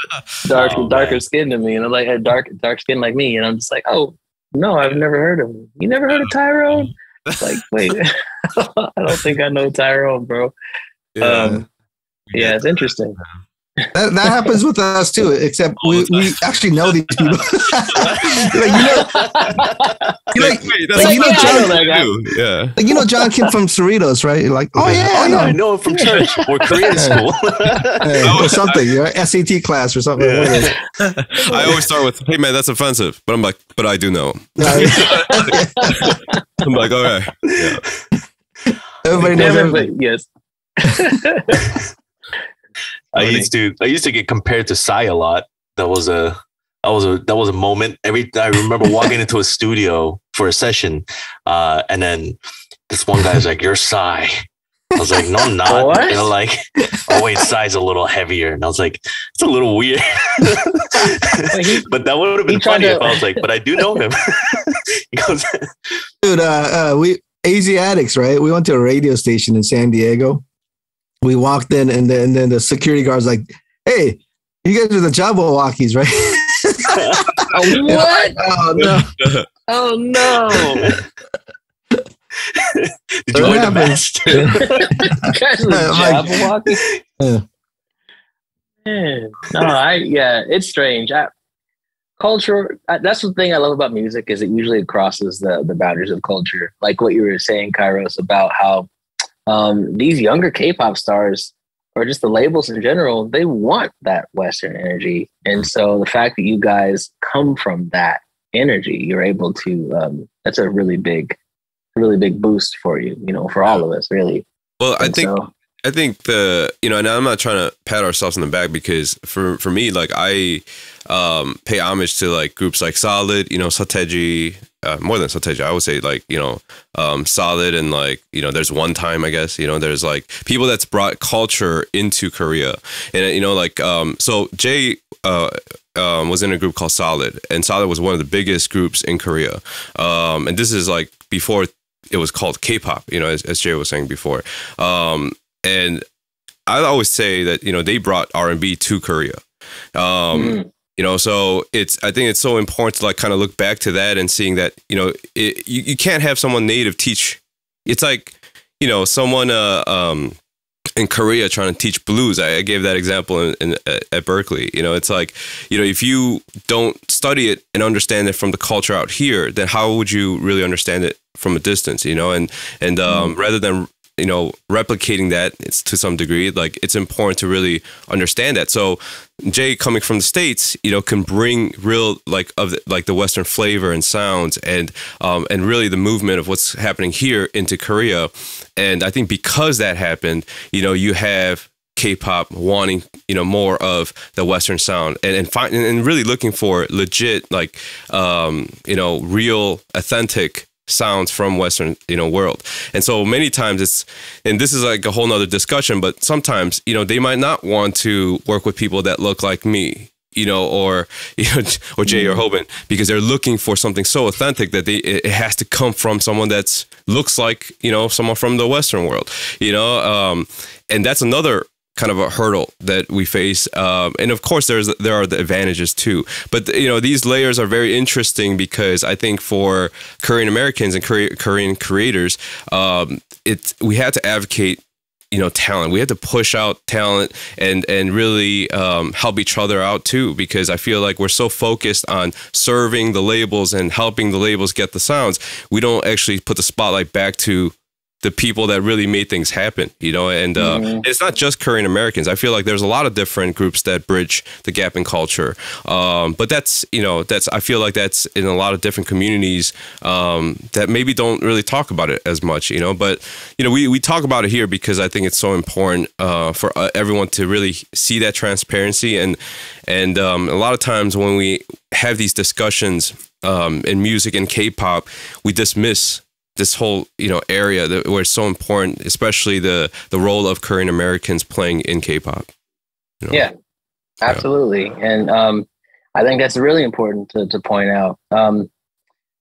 darker skin than me. And I'm like, a dark skin like me. And I'm just like, oh, no, I've never heard of him. You never heard of Tyrone? It's like, wait, I don't think I know Tyrone, bro. Yeah, it's interesting. That happens with us too, except we actually know these people. John Kim from Cerritos, right? You're like, I know him from church or Korean school, or something, SAT class or something. I always start with, "Hey man, that's offensive," but I'm like, "But I do know him." I'm like, "Okay." Yeah. Everybody knows everything. Yes. I used to get compared to Psy a lot. That was a moment. I remember walking into a studio for a session, and then this one guy's like, "You're Psy." I was like, "No, I'm not." What? And they're like, "Oh wait, Psy's a little heavier." And I was like, "It's a little weird." But that would have been funny if I was like, "But I do know him." He goes, "Dude, we Asiatics, right? We went to a radio station in San Diego. We walked in, and then the security guard's like, 'Hey, you guys are the Jabberwockies, right?'" Oh, what? Oh no! Oh no! Did you wear the mask? Jabberwocky? Yeah. Man. No, it's strange. Culture, that's the thing I love about music, is it usually crosses the boundaries of culture. Like what you were saying, Kairos, about how these younger K-pop stars, or just the labels in general, they want that Western energy. And so the fact that you guys come from that energy, you're able to, that's a really big boost for you, for all of us, really. Well, I think and I'm not trying to pat ourselves on the back, because for me, like, I pay homage to like groups like Solid, Sateji, more than Sateji, I would say, like, Solid, and like, there's One Time, I guess, there's like people that's brought culture into Korea. And so Jay was in a group called Solid, and Solid was one of the biggest groups in Korea. And this is like before it was called K-pop, as Jay was saying before. And I always say that, they brought R&B to Korea. So I think it's so important to like kind of look back to that and seeing that, you can't have someone native teach. It's like, someone in Korea trying to teach blues. I gave that example at Berkeley. It's like, if you don't study it and understand it from the culture out here, then how would you really understand it from a distance? And rather than replicating that, it's to some degree, like, it's important to really understand that. So Jay, coming from the States, can bring real the Western flavor and sounds and really the movement of what's happening here into Korea. And I think because that happened, you have K-pop wanting, more of the Western sound and really looking for legit, like, real, authentic sounds from Western, world. And so many times and this is like a whole nother discussion, but sometimes, they might not want to work with people that look like me, or Jay or Hoban, because they're looking for something so authentic that it has to come from someone that's looks like, someone from the Western world, and that's another kind of a hurdle that we face. And of course, there are the advantages too. But, these layers are very interesting because I think for Korean Americans and Korean creators, we had to advocate, talent. We had to push out talent and really help each other out too, because I feel like we're so focused on serving the labels and helping the labels get the sounds. We don't actually put the spotlight back to the people that really made things happen, and it's not just Korean Americans. I feel like there's a lot of different groups that bridge the gap in culture. But I feel like that's in a lot of different communities that maybe don't really talk about it as much, but, we talk about it here because I think it's so important for everyone to really see that transparency. And a lot of times when we have these discussions in music and K-pop, we dismiss this whole area where it's so important, especially the role of Korean Americans playing in K-pop. Yeah, absolutely. And I think that's really important to point out.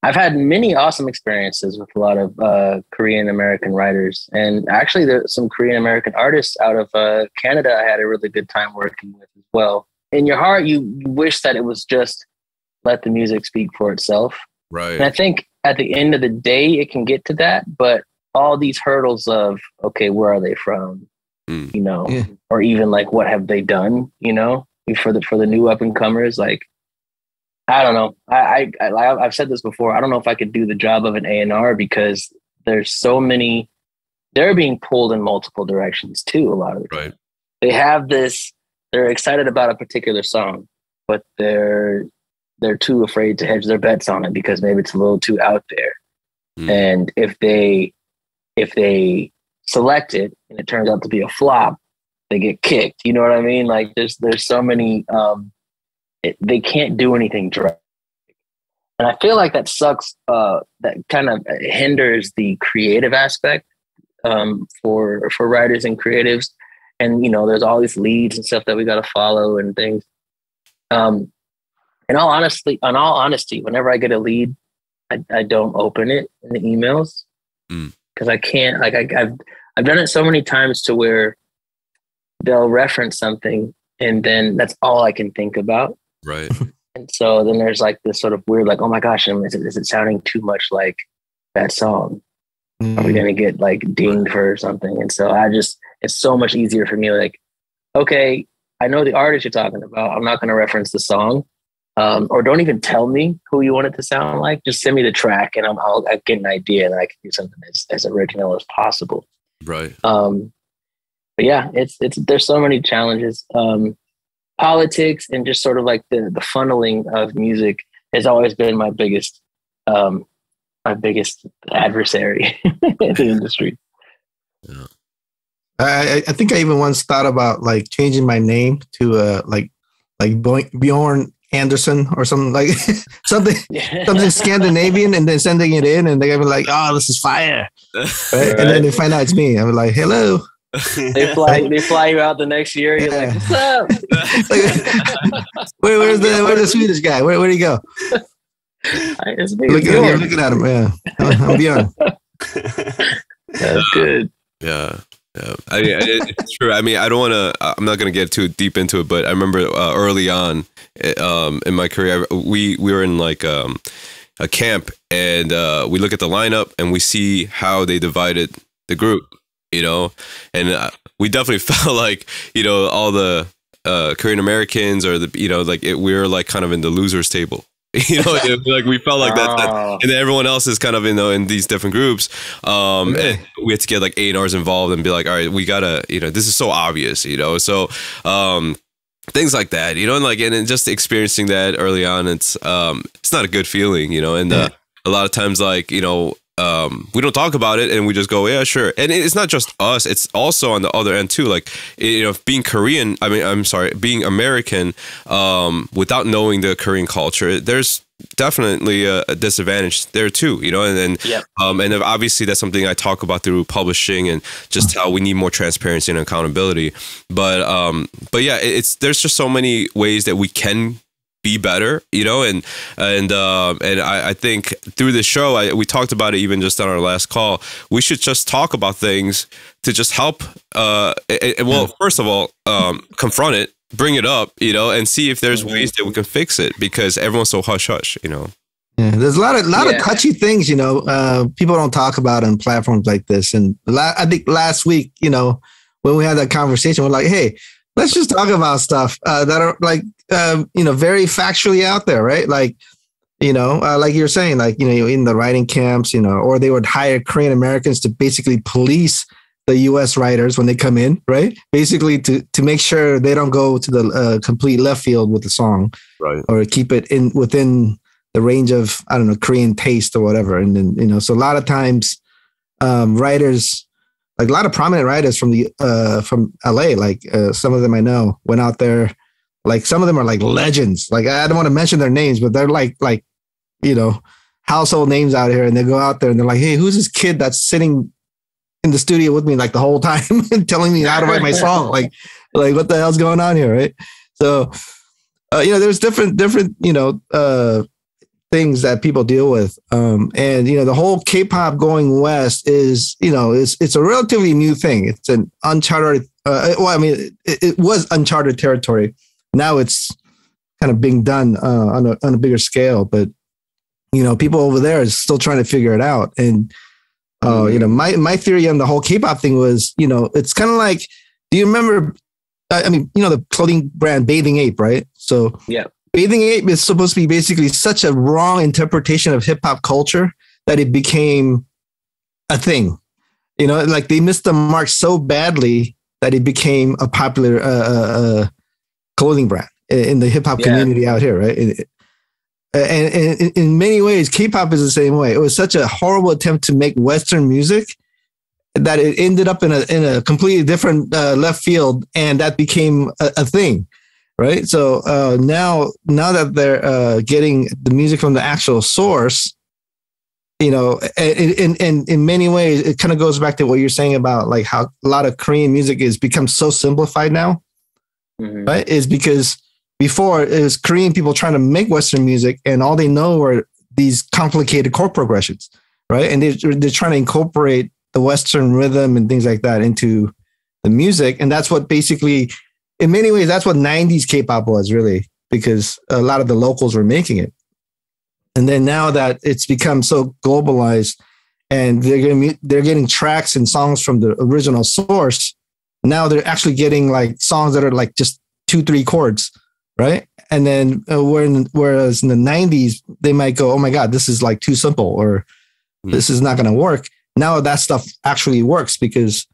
I've had many awesome experiences with a lot of Korean American writers, and actually there's some Korean American artists out of Canada I had a really good time working with as well. In your heart, you wish that it was just let the music speak for itself. Right. And I think at the end of the day, it can get to that, but all these hurdles of, okay, where are they from? Or even like, what have they done? For the new up and comers, like, I don't know. I've said this before. I don't know if I could do the job of an A&R because there's so many, they're being pulled in multiple directions too. A lot of the time. They have this, they're excited about a particular song, but they're too afraid to hedge their bets on it because maybe it's a little too out there. And if they selected and it turns out to be a flop, they get kicked. You know what I mean? Like there's so many, they can't do anything direct. And I feel like that sucks. That kind of hinders the creative aspect for writers and creatives. And, you know, there's all these leads and stuff that we got to follow and things. In all honesty, whenever I get a lead, I don't open it in the emails because I can't. Like I've done it so many times to where they'll reference something and then that's all I can think about. Right. And so then there's like this sort of weird, like, oh my gosh, is it sounding too much like that song? Are we gonna get like dinged for something? And so it's so much easier for me. Like, okay, I know the artist you're talking about. I'm not gonna reference the song, or don't even tell me who you want it to sound like. Just send me the track, and I'll get an idea, and I can do something as original as possible. Right. But yeah, there's so many challenges. Politics and just sort of like the funneling of music has always been my biggest adversary in the industry. Yeah. I think I even once thought about like changing my name to like Bjorn Anderson or something like something Scandinavian, and then sending it in, and they're gonna be like, "Oh, this is fire," right? And then they find out it's me. I'm like, "Hello." They fly you out the next year. You're like, what's up? Where's the Swedish guy? Where'd he go? It's me. Looking at him. Yeah, I'm Bjorn. That's good. Yeah. Yeah, it's true. I mean, I'm not going to get too deep into it, but I remember early on in my career, we were in like a camp, and we look at the lineup and we see how they divided the group, you know, and we definitely felt like, you know, all the Korean Americans or the, you know, like we were like kind of in the losers table. You know, like we felt like that, and then everyone else is kind of in these different groups. And we had to get like A&Rs involved and be like, all right, we gotta, you know, this is so obvious, you know, so things like that, you know, and like and just experiencing that early on, it's not a good feeling, you know, and a lot of times, like, you know, we don't talk about it and we just go, yeah, sure. And it's not just us, it's also on the other end too. Like, you know, being Korean, being American, without knowing the Korean culture, there's definitely a disadvantage there too, you know, and then, and obviously that's something I talk about through publishing and just how we need more transparency and accountability. But yeah, there's just so many ways that we can be better, you know, and I think through the show, we talked about it even just on our last call. We should just talk about things to just help. Well, first of all, confront it, bring it up, you know, and see if there's ways that we can fix it, because everyone's so hush hush, you know. Yeah, there's a lot of touchy things, you know, people don't talk about on platforms like this. And I think last week, you know, when we had that conversation, we're like, hey, let's just talk about stuff that are like, you know, very factually out there, right? Like, you know, like you're saying, like, you know, in the writing camps, you know, or they would hire Korean Americans to basically police the U.S. writers when they come in, right? Basically to make sure they don't go to the complete left field with the song, right? Or keep it within the range of, I don't know, Korean taste or whatever. And then, you know, so a lot of times writers, like a lot of prominent writers from LA, like some of them I know went out there. Like some of them are like legends. Like I don't want to mention their names, but they're like, you know, household names out here. And they go out there and they're like, hey, who's this kid that's sitting in the studio with me like the whole time and telling me how to write my song? Like what the hell's going on here, right? So, you know, there's different, you know, things that people deal with. And, you know, the whole K-pop going west is, you know, it's a relatively new thing. It's an uncharted, it was uncharted territory. Now it's kind of being done on a bigger scale, but, you know, people over there are still trying to figure it out. And, you know, my theory on the whole K-pop thing was, you know, it's kind of like, do you remember, you know, the clothing brand Bathing Ape, right? So yeah. Bathing Ape is supposed to be basically such a wrong interpretation of hip hop culture that it became a thing. You know, like they missed the mark so badly that it became a popular clothing brand in the hip hop community out here, right? And in many ways, K-pop is the same way. It was such a horrible attempt to make Western music that it ended up in a completely different left field, and that became a thing, right? So now that they're getting the music from the actual source, you know, in many ways, it kind of goes back to what you're saying about like how a lot of Korean music is become so simplified now, right? Is because before it was Korean people trying to make Western music, and all they know were these complicated chord progressions, right? And they're trying to incorporate the Western rhythm and things like that into the music, and that's what basically, in many ways, that's what 90s K-pop was really, because a lot of the locals were making it. And then now that it's become so globalized, and they're getting tracks and songs from the original source, now they're actually getting like songs that are like just 2-3 chords, right? And then whereas in the 90s they might go, oh my God, this is like too simple, or this is not going to work. Now that stuff actually works because,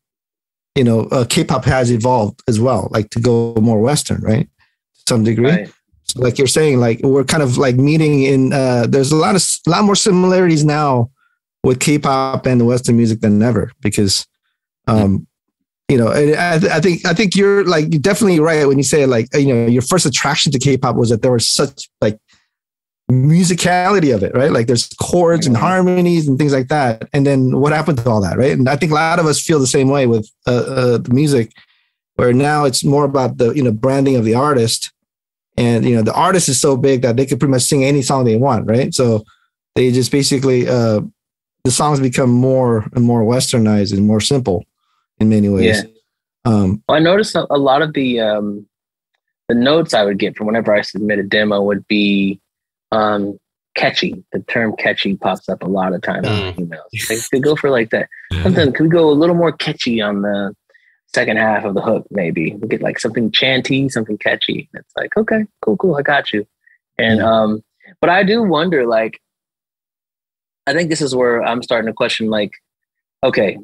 you know, K-pop has evolved as well, like to go more Western, right? To some degree. Right. So like you're saying, like we're kind of like meeting in, there's a lot more similarities now with K-pop and the Western music than ever, because, you know, I think you're like, you're definitely right when you say like, you know, your first attraction to K-pop was that there was such like musicality of it, right? Like there's chords and harmonies and things like that. And then what happened to all that, right? And I think a lot of us feel the same way with the music, where now it's more about the, you know, branding of the artist. And, you know, the artist is so big that they could pretty much sing any song they want, right? So they just basically, the songs become more and more Westernized and more simple in many ways. Yeah. I noticed a lot of the notes I would get from whenever I submit a demo would be catchy. The term catchy pops up a lot of times in emails. Like, could go for like that. Something could we go a little more catchy on the second half of the hook, maybe. We get like something chanty, something catchy. It's like, okay, cool, I got you. And but I do wonder, like, I think this is where I'm starting to question, like, okay,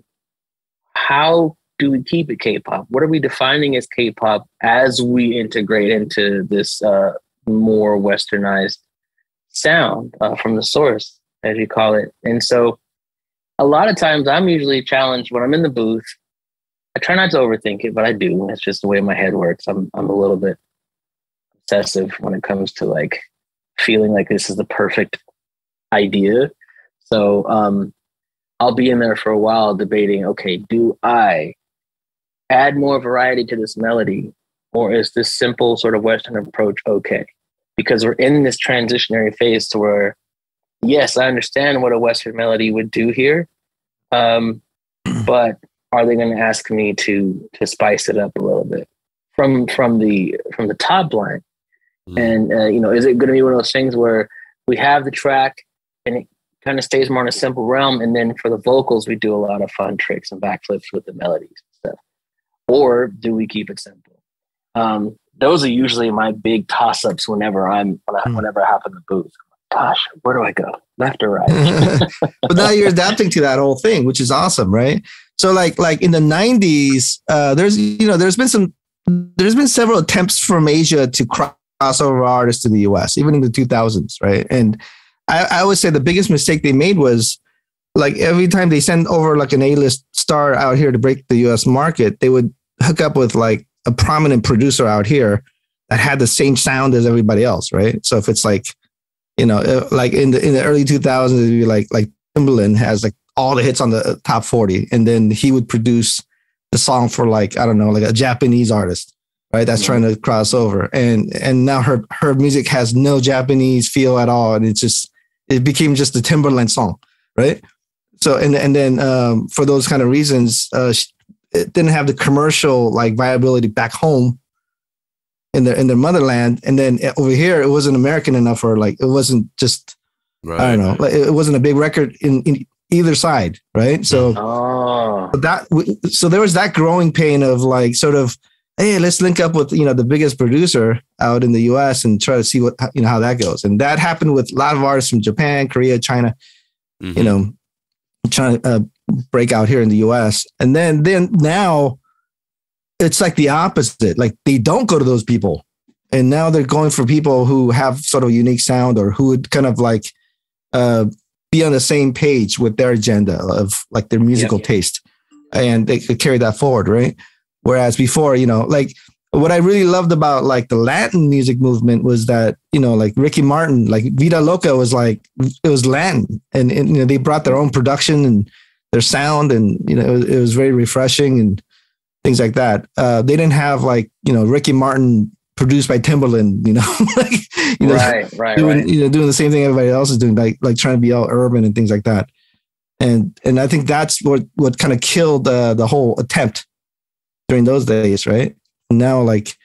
how do we keep it K-pop? What are we defining as K-pop as we integrate into this more Westernized sound from the source, as you call it? And so a lot of times I'm usually challenged when I'm in the booth. I try not to overthink it, but I do. It's just the way my head works. I'm a little bit obsessive when it comes to like feeling like this is the perfect idea. So I'll be in there for a while debating, okay, do I add more variety to this melody, or is this simple sort of Western approach okay? Because we're in this transitionary phase to where, yes, I understand what a Western melody would do here, but are they going to ask me to spice it up a little bit from the top line? And you know, is it going to be one of those things where we have the track and it kind of stays more in a simple realm, and then for the vocals we do a lot of fun tricks and backflips with the melodies and stuff, or do we keep it simple? Those are usually my big toss-ups whenever I hop in the booth. Gosh, where do I go? Left or right? But now you're adapting to that whole thing, which is awesome, right? So like in the 90s, there's been several attempts from Asia to cross over artists to the US, even in the 2000s, right? And I would say the biggest mistake they made was like every time they send over like an A-list star out here to break the US market, they would hook up with like a prominent producer out here that had the same sound as everybody else, right? So if it's like, you know, like in the early 2000s, it'd be like Timbaland has like all the hits on the top 40, and then he would produce the song for like, I don't know, like a Japanese artist, right? That's trying to cross over, and now her music has no Japanese feel at all, and it became just a Timbaland song, right? So and then for those kind of reasons, it didn't have the commercial like viability back home in their motherland, and then over here it wasn't American enough, or like it wasn't just I don't know, like it wasn't a big record in either side, right? So so there was that growing pain of like sort of, hey, let's link up with, you know, the biggest producer out in the US and try to see what, you know, how that goes. And that happened with a lot of artists from Japan, Korea, China, you know, trying to break out here in the US. And then now it's like the opposite. Like they don't go to those people, and now they're going for people who have sort of a unique sound, or who would kind of like be on the same page with their agenda of like their musical taste. and they could carry that forward, right? Whereas before, you know, like what I really loved about like the Latin music movement was that, you know, like Ricky Martin, like Vida Loca was like, it was Latin, and you know, they brought their own production and their sound, and, you know, it was very refreshing and things like that. They didn't have like, you know, Ricky Martin produced by Timbaland, you know, like, you know, right. You know, doing the same thing everybody else is doing, like trying to be all urban and things like that. And I think that's what kind of killed the whole attempt during those days, right? Now, like,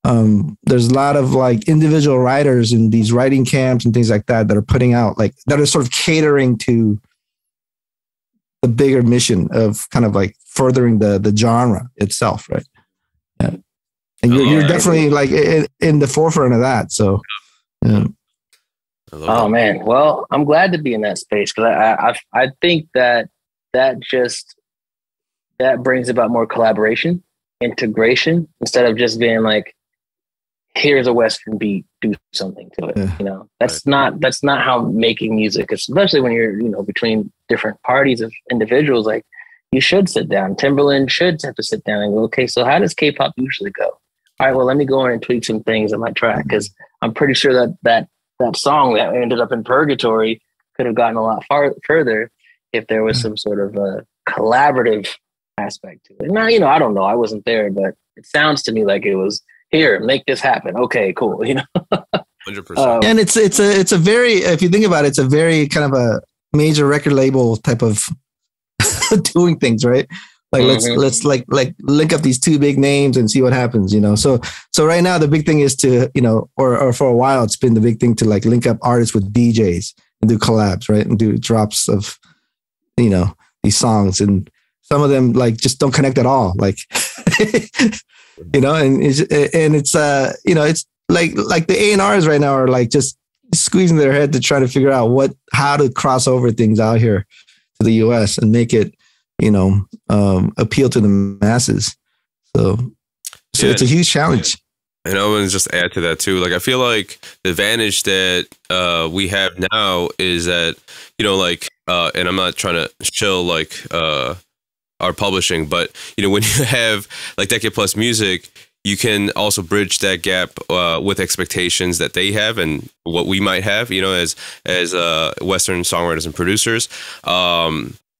there's a lot of like individual writers in these writing camps and things like that are putting out, like, that are sort of catering to the bigger mission of kind of like furthering the genre itself, right? Yeah. And you're definitely like in the forefront of that. So, yeah. Oh man, well, I'm glad to be in that space, because I think that brings about more collaboration, integration, instead of just being like, here's a Western beat, do something to it. Yeah. You know, that's not how making music is, especially when you're, you know, between different parties of individuals. Like, you should sit down. Timberland should have to sit down and go, okay, so how does K-pop usually go? All right, well, let me go in and tweak some things on my track, because I'm pretty sure that song that ended up in Purgatory could have gotten a lot further if there was some sort of a collaborative aspect to it. Now, you know, I don't know, I wasn't there, but it sounds to me like it was, here, make this happen. Okay, cool. You know, 100%. And it's a very, if you think about it, it's a very kind of a major record label type of doing things, right? Like, let's like link up these two big names and see what happens, you know? So right now the big thing is to, you know, or for a while, it's been the big thing to like link up artists with DJs and do collabs, right? And do drops of, you know, these songs, and some of them like just don't connect at all. Like, you know, and it's you know, it's like the A&Rs right now are like just squeezing their head to try to figure out how to cross over things out here to the US and make it, you know, appeal to the masses. So yeah, it's a huge challenge. And I want to just add to that too. Like, I feel like the advantage that we have now is that, you know, like, and I'm not trying to shill like our publishing, but, you know, when you have like Decade Plus Music, you can also bridge that gap with expectations that they have and what we might have, you know, as Western songwriters and producers.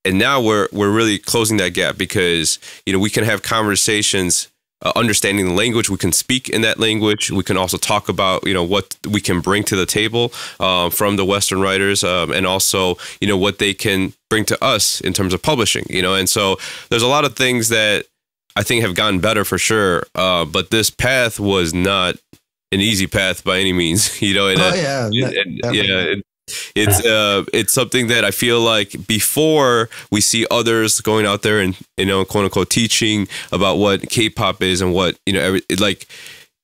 And now we're really closing that gap, because, you know, we can have conversations understanding the language. We can speak in that language. We can also talk about, you know, what we can bring to the table from the Western writers, and also, you know, what they can bring to us in terms of publishing, you know. And so there's a lot of things that I think have gotten better for sure. But this path was not an easy path by any means, you know. And, it's something that I feel like before we see others going out there and, you know, quote unquote teaching about what K-pop is and what, you know, like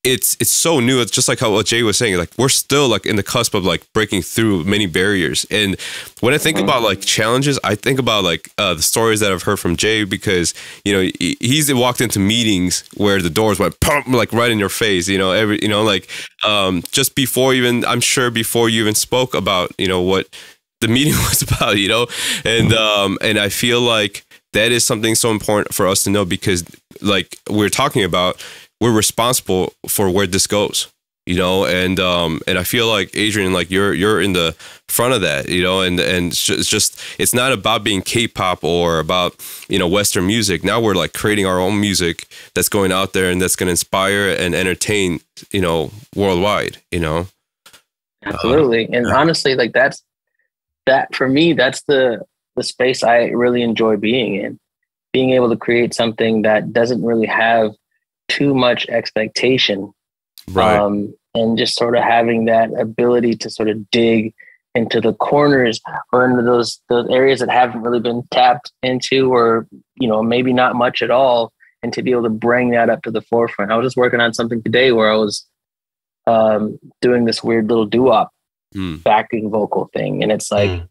it's so new. It's just like what Jay was saying, like we're still like in the cusp of like breaking through many barriers. And when I think about like challenges, I think about like the stories that I've heard from Jay, because, you know, he's walked into meetings where the doors went pump, like right in your face, you know, like just before even, I'm sure before you even spoke about, you know, what the meeting was about, you know, and I feel like that is something so important for us to know, because like we're talking about, we're responsible for where this goes, you know, and I feel like Adrian, like you're in the front of that, you know, and it's just it's not about being K-pop or about, you know, Western music. Now we're like creating our own music that's going out there and that's going to inspire and entertain, you know, worldwide, you know. Absolutely, and honestly, like that for me, that's the space I really enjoy being in, being able to create something that doesn't really have too much expectation, right? And just sort of having that ability to sort of dig into the corners or into those areas that haven't really been tapped into, or, you know, maybe not much at all, and to be able to bring that up to the forefront. I was just working on something today where I was doing this weird little doo-wop backing vocal thing, and it's like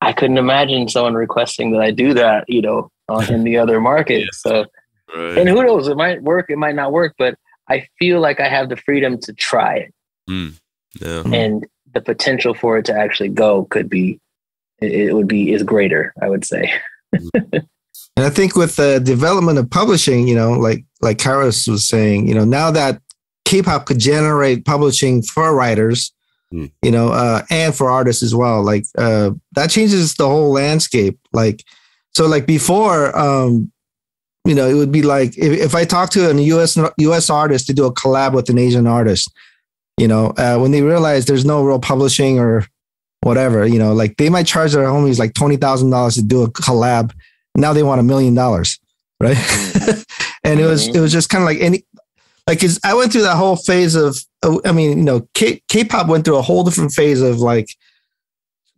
I couldn't imagine someone requesting that I do that, you know, in the other market. So. Right. And who knows, it might work, it might not work, but I feel like I have the freedom to try it. Yeah. And the potential for it to actually go is greater, I would say. And I think with the development of publishing, like Kairos was saying, now that K-pop could generate publishing for writers, and for artists as well, like that changes the whole landscape. Like, so like before, it would be like if I talk to a US artist to do a collab with an Asian artist, when they realize there's no real publishing or whatever, like they might charge their homies like $20,000 to do a collab. Now they want $1 million, right? And it was just kind of like I went through that whole phase of, K-pop went through a whole different phase of like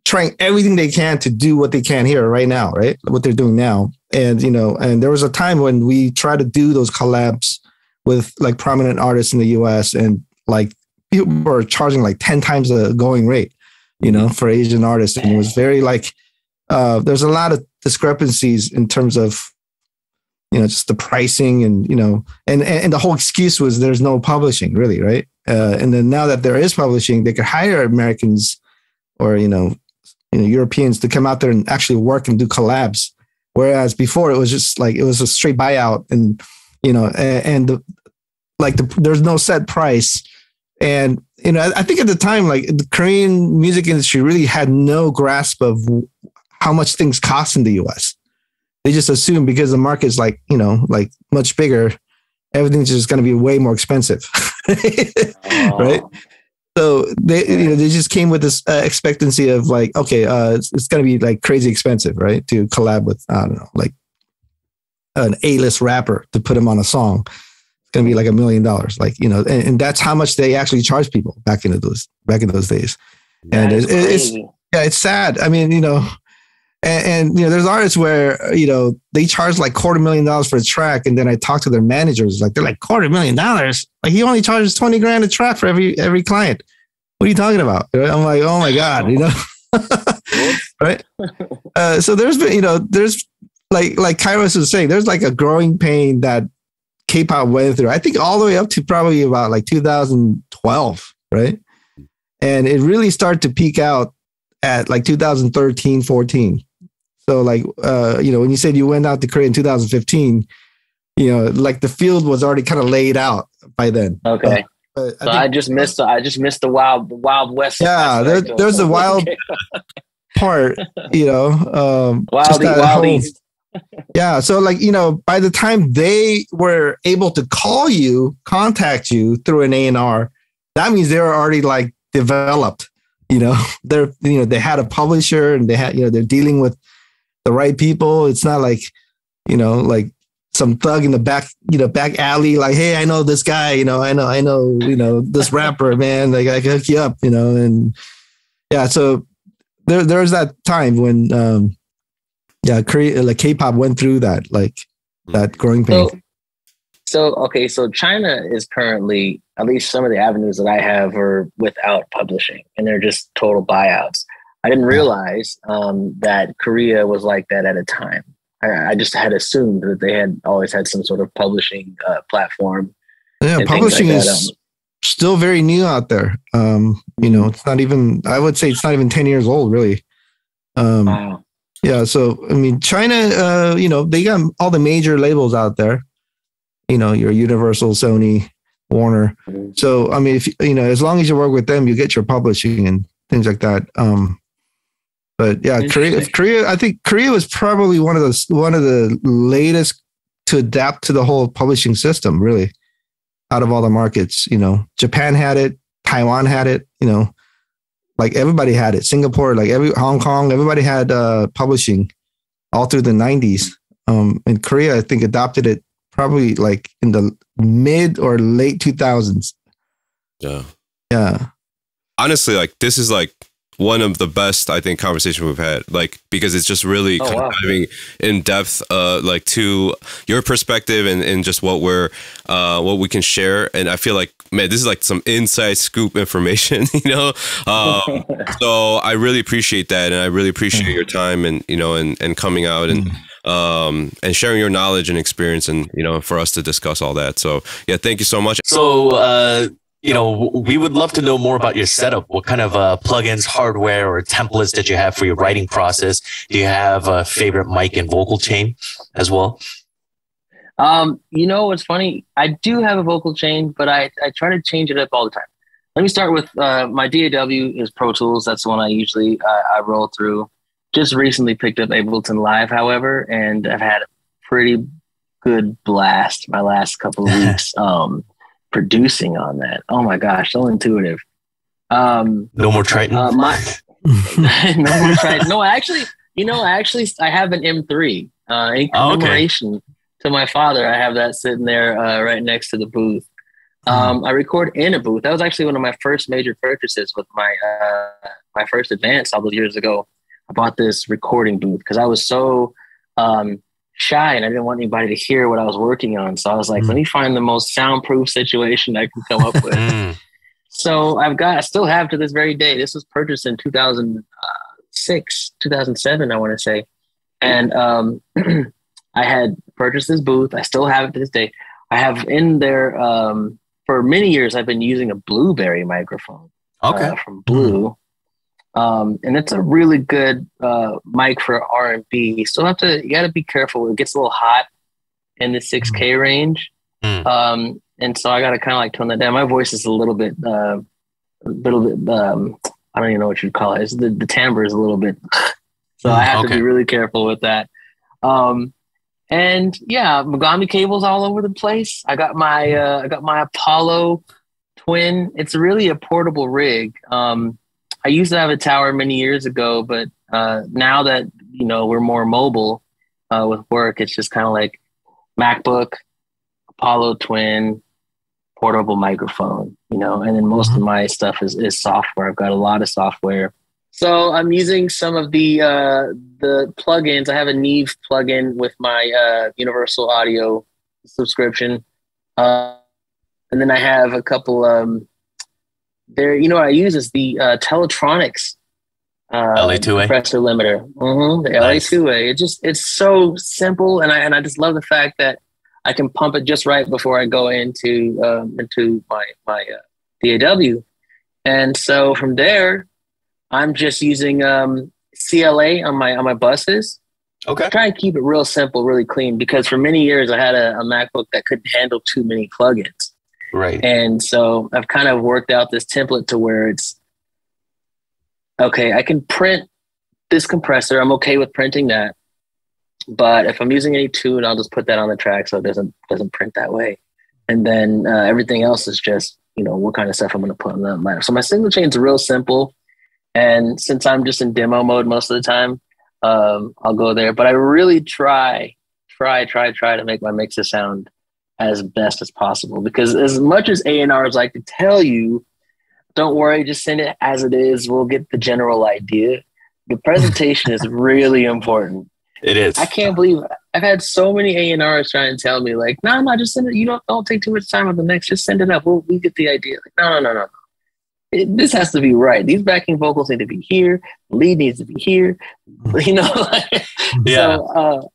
trying everything they can to do what they can here right now, right? What they're doing now. And, and there was a time when we tried to do those collabs with like prominent artists in the US, and like people were charging like 10 times the going rate, for Asian artists. And it was very like, there's a lot of discrepancies in terms of, just the pricing and, and the whole excuse was there's no publishing really. Right. And then now that there is publishing, they could hire Americans or, Europeans to come out there and actually work and do collabs. Whereas before it was just like, it was a straight buyout and, there's no set price. And, I think at the time, like the Korean music industry really had no grasp of how much things cost in the US. They just assume because the market's like, like much bigger, everything's just going to be way more expensive. Right. So they just came with this expectancy of like, okay, it's going to be like crazy expensive, right? To collab with, I don't know, like an A-list rapper to put him on a song. It's going to be like $1 million, like, and that's how much they actually charge people back in those days. And it's sad. I mean, and there's artists where, they charge like $250,000 for a track. And then I talk to their managers, like, they're like $250,000. Like he only charges $20,000 a track for every client. What are you talking about? I'm like, oh my God, right. So there's been, there's like Kairos was saying, there's like a growing pain that K-pop went through. I think all the way up to probably about like 2012. Right. And it really started to peak out at like 2013, 14. So like, when you said you went out to Korea in 2015, like the field was already kind of laid out by then. Okay. I just missed the wild west. Yeah, there's a wild part, wild east. Yeah. So like, by the time they were able to contact you through an A&R, that means they were already like developed. They had a publisher and they had, they're dealing with the right people. It's not like, like some thug in the back alley, like, hey, I know this guy, I know, this rapper, man, like I can hook you up, and yeah. So there's that time when, Korea, like K-pop went through that, like that growing pain. So China is currently, at least some of the avenues that I have are without publishing, and they're just total buyouts. I didn't realize that Korea was like that at a time. I just had assumed that they had always had some sort of publishing platform. Yeah, publishing is still very new out there. It's not even, I would say it's not even 10 years old, really. Wow. Yeah, so, I mean, China, they got all the major labels out there. Your Universal, Sony, Warner. So, I mean, if as long as you work with them, you get your publishing and things like that. But yeah, Korea, I think Korea was probably one of the latest to adapt to the whole publishing system, really, out of all the markets. Japan had it, Taiwan had it, like everybody had it. Singapore, like Hong Kong, everybody had publishing all through the 90s. And Korea, I think, adopted it probably like in the mid or late 2000s. Yeah. Honestly, like this is like one of the best, I think, conversations we've had, like, because it's just really diving in depth, like to your perspective and just what we can share. And I feel like, man, this is like some inside scoop information, so I really appreciate that. And I really appreciate your time and, and coming out and sharing your knowledge and experience and, for us to discuss all that. So yeah, thank you so much. So, we would love to know more about your setup. What kind of plugins, hardware, or templates that you have for your writing process? Do you have a favorite mic and vocal chain as well? What's funny? I do have a vocal chain, but I try to change it up all the time. Let me start with my DAW is Pro Tools. That's the one I usually I roll through. Just recently picked up Ableton Live, however, and I've had a pretty good blast my last couple of weeks producing on that. Oh my gosh, so intuitive. No more Triton. No more Triton. No, actually, I have an M3 in commemoration to my father. I have that sitting there right next to the booth. I record in a booth. That was actually one of my first major purchases with my first advance all those years ago. I bought this recording booth because I was so shy and I didn't want anybody to hear what I was working on. So I was like, let me find the most soundproof situation I can come up with. So I still have to this very day. This was purchased in 2006, 2007, I want to say. And I had purchased this booth. I still have it to this day. I have in there, for many years, I've been using a Blueberry microphone from Blue. And it's a really good mic for R&B. You got to be careful. It gets a little hot in the 6K range. And so I got to kind of like tone that down. My voice is a little bit, I don't even know what you'd call it. The timbre is a little bit, so I have to be really careful with that. And yeah, Mogami cables all over the place. I got my Apollo Twin. It's really a portable rig. I used to have a tower many years ago, but now that we're more mobile with work, it's just kind of like MacBook, Apollo Twin, portable microphone, and then most of my stuff is software. I've got a lot of software. So I'm using some of the plugins. I have a Neve plugin with my Universal Audio subscription. And then I have a couple, what I use is the Teletronics LA2A compressor limiter. The nice. LA2A. It's so simple. And I just love the fact that I can pump it just right before I go into my DAW. And so from there, I'm just using CLA on my buses. Okay. I try and keep it real simple, really clean, because for many years I had a MacBook that couldn't handle too many plugins. Right. And so I've kind of worked out this template to where it's, okay, I can print this compressor. I'm okay with printing that. But if I'm using any tune, I'll just put that on the track so it doesn't print that way. And then everything else is just, what kind of stuff I'm going to put on that line. So my signal chain's real simple. And since I'm just in demo mode most of the time, I'll go there. But I really try to make my mixes sound as best as possible. Because as much as A&Rs like to tell you, don't worry, just send it as it is. We'll get the general idea. The presentation is really important. It is. I can't believe I've had so many A&Rs trying to tell me like, no, just send it. You don't take too much time with the mix. Just send it up. We get the idea. Like, no. This has to be right. These backing vocals need to be here. The lead needs to be here. Yeah. So,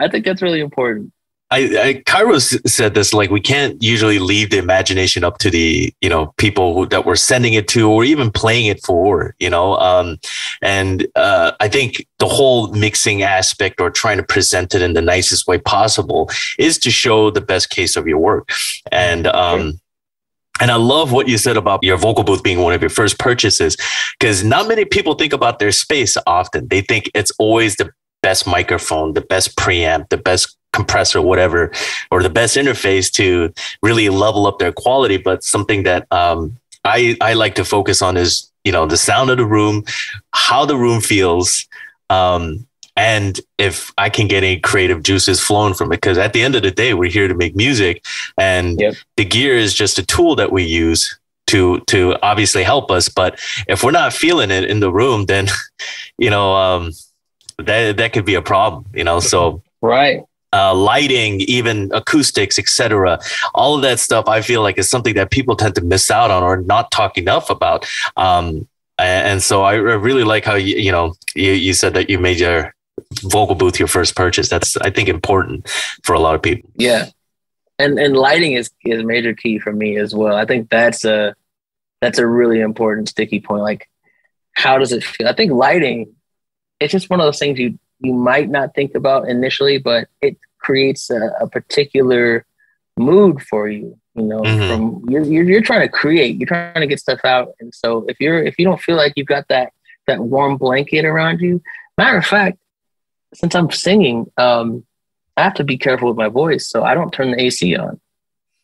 I think that's really important. Kairos said this, like, we can't usually leave the imagination up to the, people that we're sending it to or even playing it for, and I think the whole mixing aspect or trying to present it in the nicest way possible is to show the best case of your work. And I love what you said about your vocal booth being one of your first purchases, because not many people think about their space often. They think it's always the best microphone, the best preamp, the best compressor, whatever, or the best interface to really level up their quality. But something that I like to focus on is, the sound of the room, how the room feels, and if I can get any creative juices flowing from it. Because at the end of the day, we're here to make music, and the gear is just a tool that we use to obviously help us. But if we're not feeling it in the room, then, that could be a problem, so. Right. Lighting, even acoustics, etc. All of that stuff, I feel like, is something that people tend to miss out on or not talk enough about. And so I really like how you said that you made your vocal booth your first purchase. That's, I think, important for a lot of people. Yeah. And lighting is a major key for me as well. I think that's a really important sticky point. Like, how does it feel? I think lighting, it's just one of those things you might not think about initially, but it creates a particular mood for you. You know, from you're trying to create, you're trying to get stuff out, and so if you don't feel like you've got that warm blanket around you. Matter of fact, since I'm singing, I have to be careful with my voice, so I don't turn the AC on.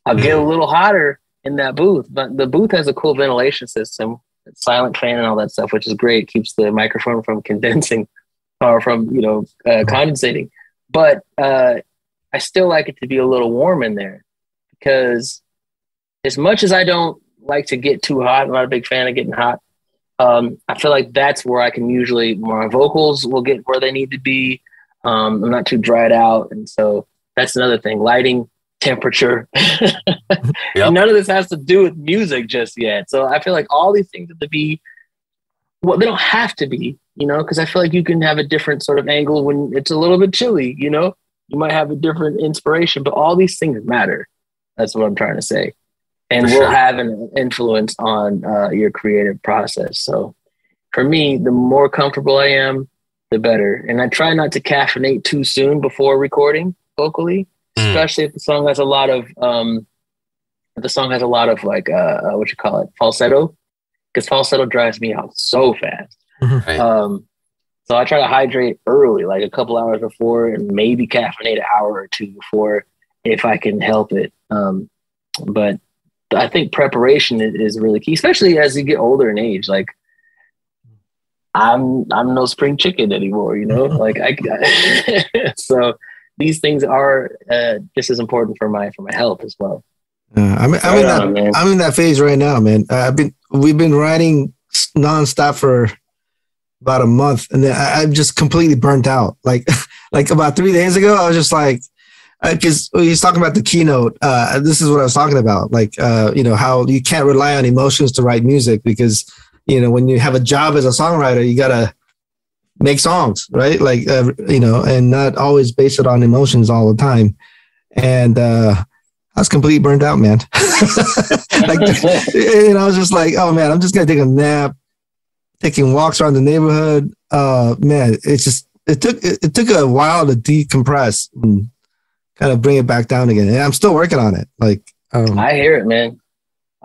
I'll get a little hotter in that booth, but the booth has a cool ventilation system, silent fan and all that stuff, which is great. It keeps the microphone from condensing or from condensating. But I still like it to be a little warm in there, because as much as I don't like to get too hot, I'm not a big fan of getting hot. I feel like that's where I can usually, my vocals will get where they need to be. I'm not too dried out. And so that's another thing, lighting, temperature. And none of this has to do with music just yet. So I feel like all these things have to be, well, they don't have to be, because I feel like you can have a different sort of angle when it's a little bit chilly, you might have a different inspiration, but all these things matter. That's what I'm trying to say. And will have an influence on your creative process. So for me, the more comfortable I am, the better. And I try not to caffeinate too soon before recording vocally, especially if the song has a lot of like what you call it, falsetto, because falsetto drives me out so fast. Right. So I try to hydrate early, like a couple hours before, and maybe caffeinate an hour or two before if I can help it. But I think preparation is really key, especially as you get older in age. Like, I'm no spring chicken anymore, like so these things are just as important for my health as well. I'm in that phase right now, man. We've been writing nonstop for about a month, and then I'm just completely burnt out. Like about 3 days ago, I was just like, because he's talking about the keynote. This is what I was talking about. Like, how you can't rely on emotions to write music, because, when you have a job as a songwriter, you got to make songs, right? Like, and not always base it on emotions all the time. And I was completely burnt out, man. Like, I was just like, oh man, I'm just going to take a nap, taking walks around the neighborhood. Man, it took a while to decompress and kind of bring it back down again. And I'm still working on it. Like, I hear it, man.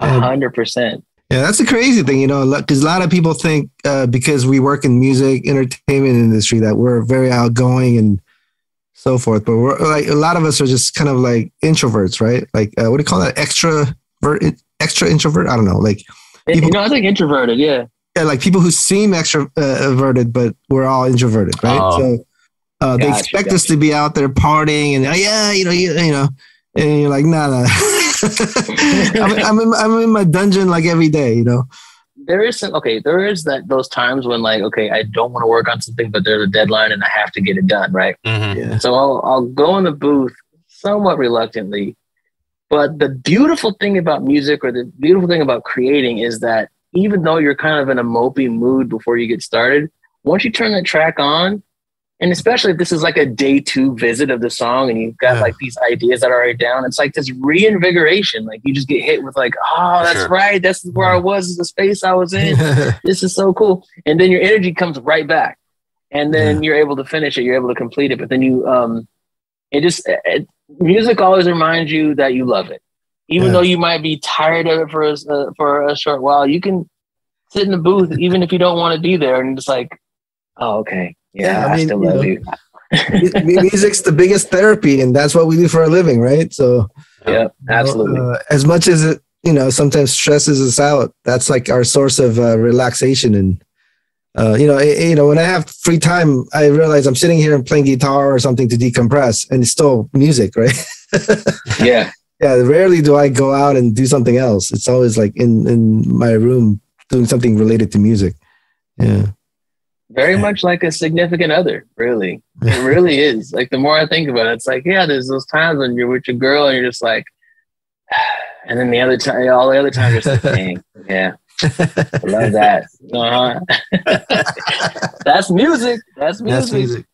100%. Yeah, that's the crazy thing, because a lot of people think because we work in music, entertainment industry, that we're very outgoing and so forth. But we're like, a lot of us are just kind of like introverts, right? Like, what do you call that? Extra introvert? I don't know. Like, people, I think introverted. Yeah. Yeah. Like people who seem extroverted, but we're all introverted, right? So they expect us to be out there partying and and you're like, nah. I'm in my dungeon like every day, There is those times when like, okay, I don't want to work on something, but there's a deadline and I have to get it done, right? Yeah. So I'll go in the booth somewhat reluctantly, but the beautiful thing about music, or the beautiful thing about creating, is that even though you're kind of in a mopey mood before you get started, once you turn that track on, and especially if this is like a day 2 visit of the song and you've got like these ideas that are already down, it's like this reinvigoration. Like you just get hit with like, oh, that's right. This is where I was, this is the space I was in. This is so cool. And then your energy comes right back. And then you're able to finish it. You're able to complete it. But then music always reminds you that you love it. Even though you might be tired of it for a short while, you sit in the booth, even if you don't want to be there, and just like, oh, okay. Yeah, I still love you. Music's the biggest therapy, and that's what we do for a living, right? So, yeah, absolutely. As much as it, sometimes stresses us out, that's like our source of relaxation. And when I have free time, I realize I'm sitting here and playing guitar or something to decompress, and it's still music, right? Yeah. Yeah. Rarely do I go out and do something else. It's always like in my room doing something related to music. Yeah. Very much like a significant other, really. It really is. Like, the more I think about it, it's like, yeah, there's those times when you're with your girl and you're just like, and then all the other times you're just like, dang, yeah, I love that. That's music. That's music.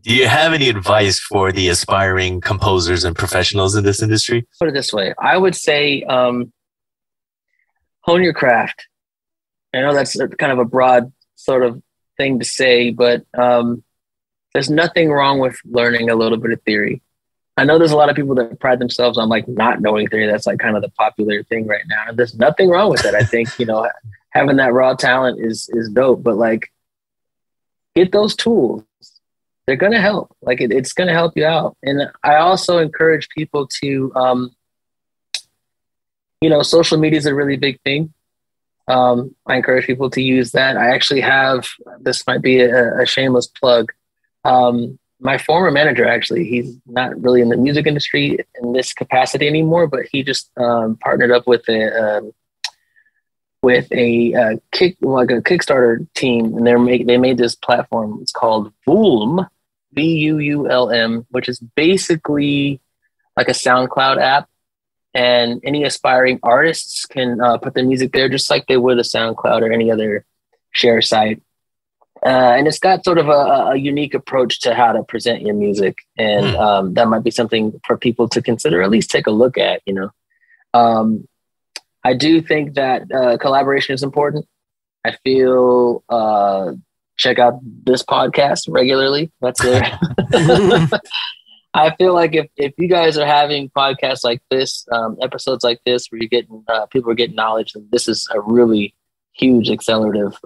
Do you have any advice for the aspiring composers and professionals in this industry? Put it this way. I would say hone your craft. I know that's kind of a broad sort of thing to say, but there's nothing wrong with learning a little bit of theory. I know there's a lot of people that pride themselves on like not knowing theory. That's like kind of the popular thing right now. And there's nothing wrong with that. I think, having that raw talent is dope, but like get those tools. They're going to help. Like it's going to help you out. And I also encourage people to, social media is a really big thing. I encourage people to use that. I actually have, this might be a shameless plug. My former manager, actually, he's not really in the music industry in this capacity anymore, but he just partnered up with a Kickstarter team, and they made this platform. It's called Voolm, Vuulm, which is basically like a SoundCloud app, and any aspiring artists can put their music there just like they would a SoundCloud or any other share site. And it's got sort of a unique approach to how to present your music, and that might be something for people to consider, at least take a look at. I do think that collaboration is important. I feel check out this podcast regularly. That's it. I feel like if you guys are having podcasts like this, episodes like this, where you're getting people are getting knowledge, then this is a really huge accelerative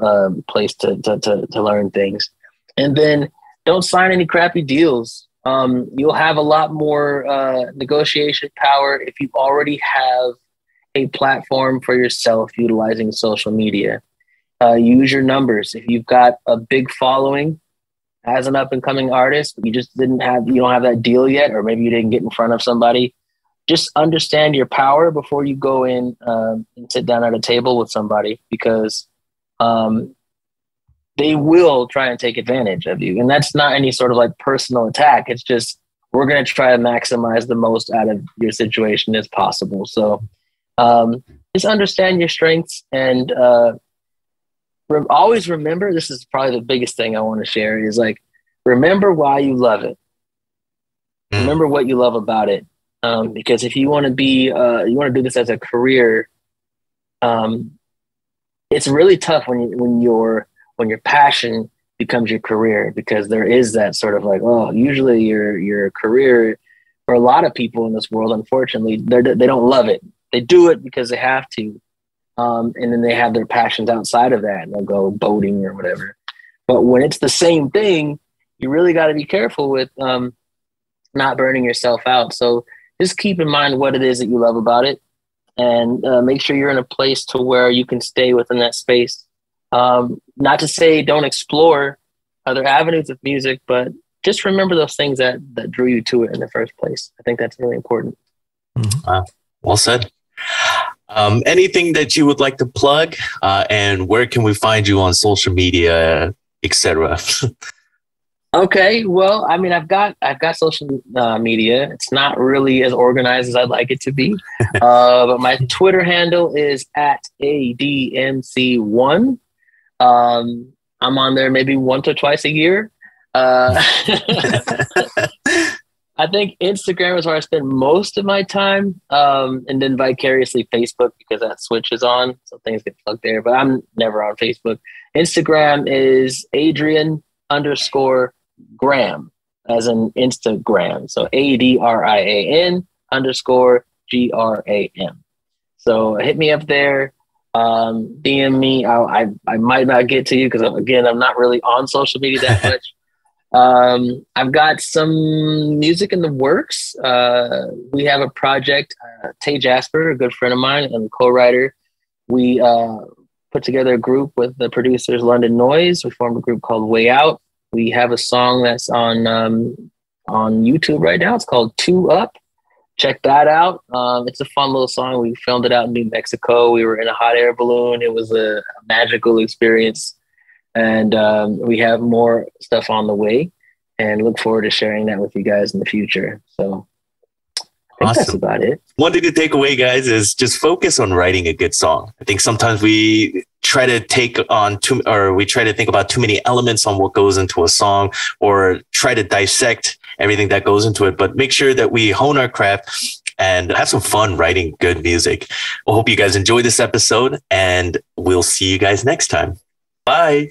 place to learn things. And then don't sign any crappy deals. You'll have a lot more negotiation power if you already have a platform for yourself utilizing social media. Use your numbers. If you've got a big following as an up and coming artist, you don't have that deal yet, or maybe you didn't get in front of somebody, just understand your power before you go in and sit down at a table with somebody, because they will try and take advantage of you. And that's not any sort of like personal attack. It's just, we're going to try to maximize the most out of your situation as possible. So just understand your strengths, and always remember, this is probably the biggest thing I want to share, is like, remember why you love it. Remember what you love about it. Because if you want to do this as a career, it's really tough when your passion becomes your career, because there is that sort of like, usually your career, for a lot of people in this world, unfortunately, they don't love it. They do it because they have to. And then they have their passions outside of that, and they'll go boating or whatever. But when it's the same thing, you really got to be careful with not burning yourself out. So just keep in mind what it is that you love about it, and make sure you're in a place to where you can stay within that space. Not to say don't explore other avenues of music, but just remember those things that drew you to it in the first place. I think that's really important. Well said. Anything that you would like to plug, and where can we find you on social media, etc.? Okay, well, I mean, I've got social media. It's not really as organized as I'd like it to be, but my Twitter handle is @ADMC1. I'm on there maybe once or twice a year. I think Instagram is where I spend most of my time, and then vicariously Facebook, because that switches on, so things get plugged there. But I'm never on Facebook. Instagram is Adrian_Graham, as in Instagram. So ADRIAN_GRAM. So hit me up there. DM me. I might not get to you because, again, I'm not really on social media that much. I've got some music in the works. We have a project, Tay Jasper, a good friend of mine and co-writer. We put together a group with the producers London Noise. We formed a group called Way Out. We have a song that's on YouTube right now. It's called 2 Up. Check that out. It's a fun little song. We filmed it out in New Mexico. We were in a hot air balloon. It was a magical experience. And we have more stuff on the way, and look forward to sharing that with you guys in the future. So think that's about it. One thing to take away, guys, is just focus on writing a good song. I think sometimes we try to think about too many elements on what goes into a song, or try to dissect everything that goes into it. But make sure that we hone our craft and have some fun writing good music. I hope you guys enjoy this episode, and we'll see you guys next time. Bye.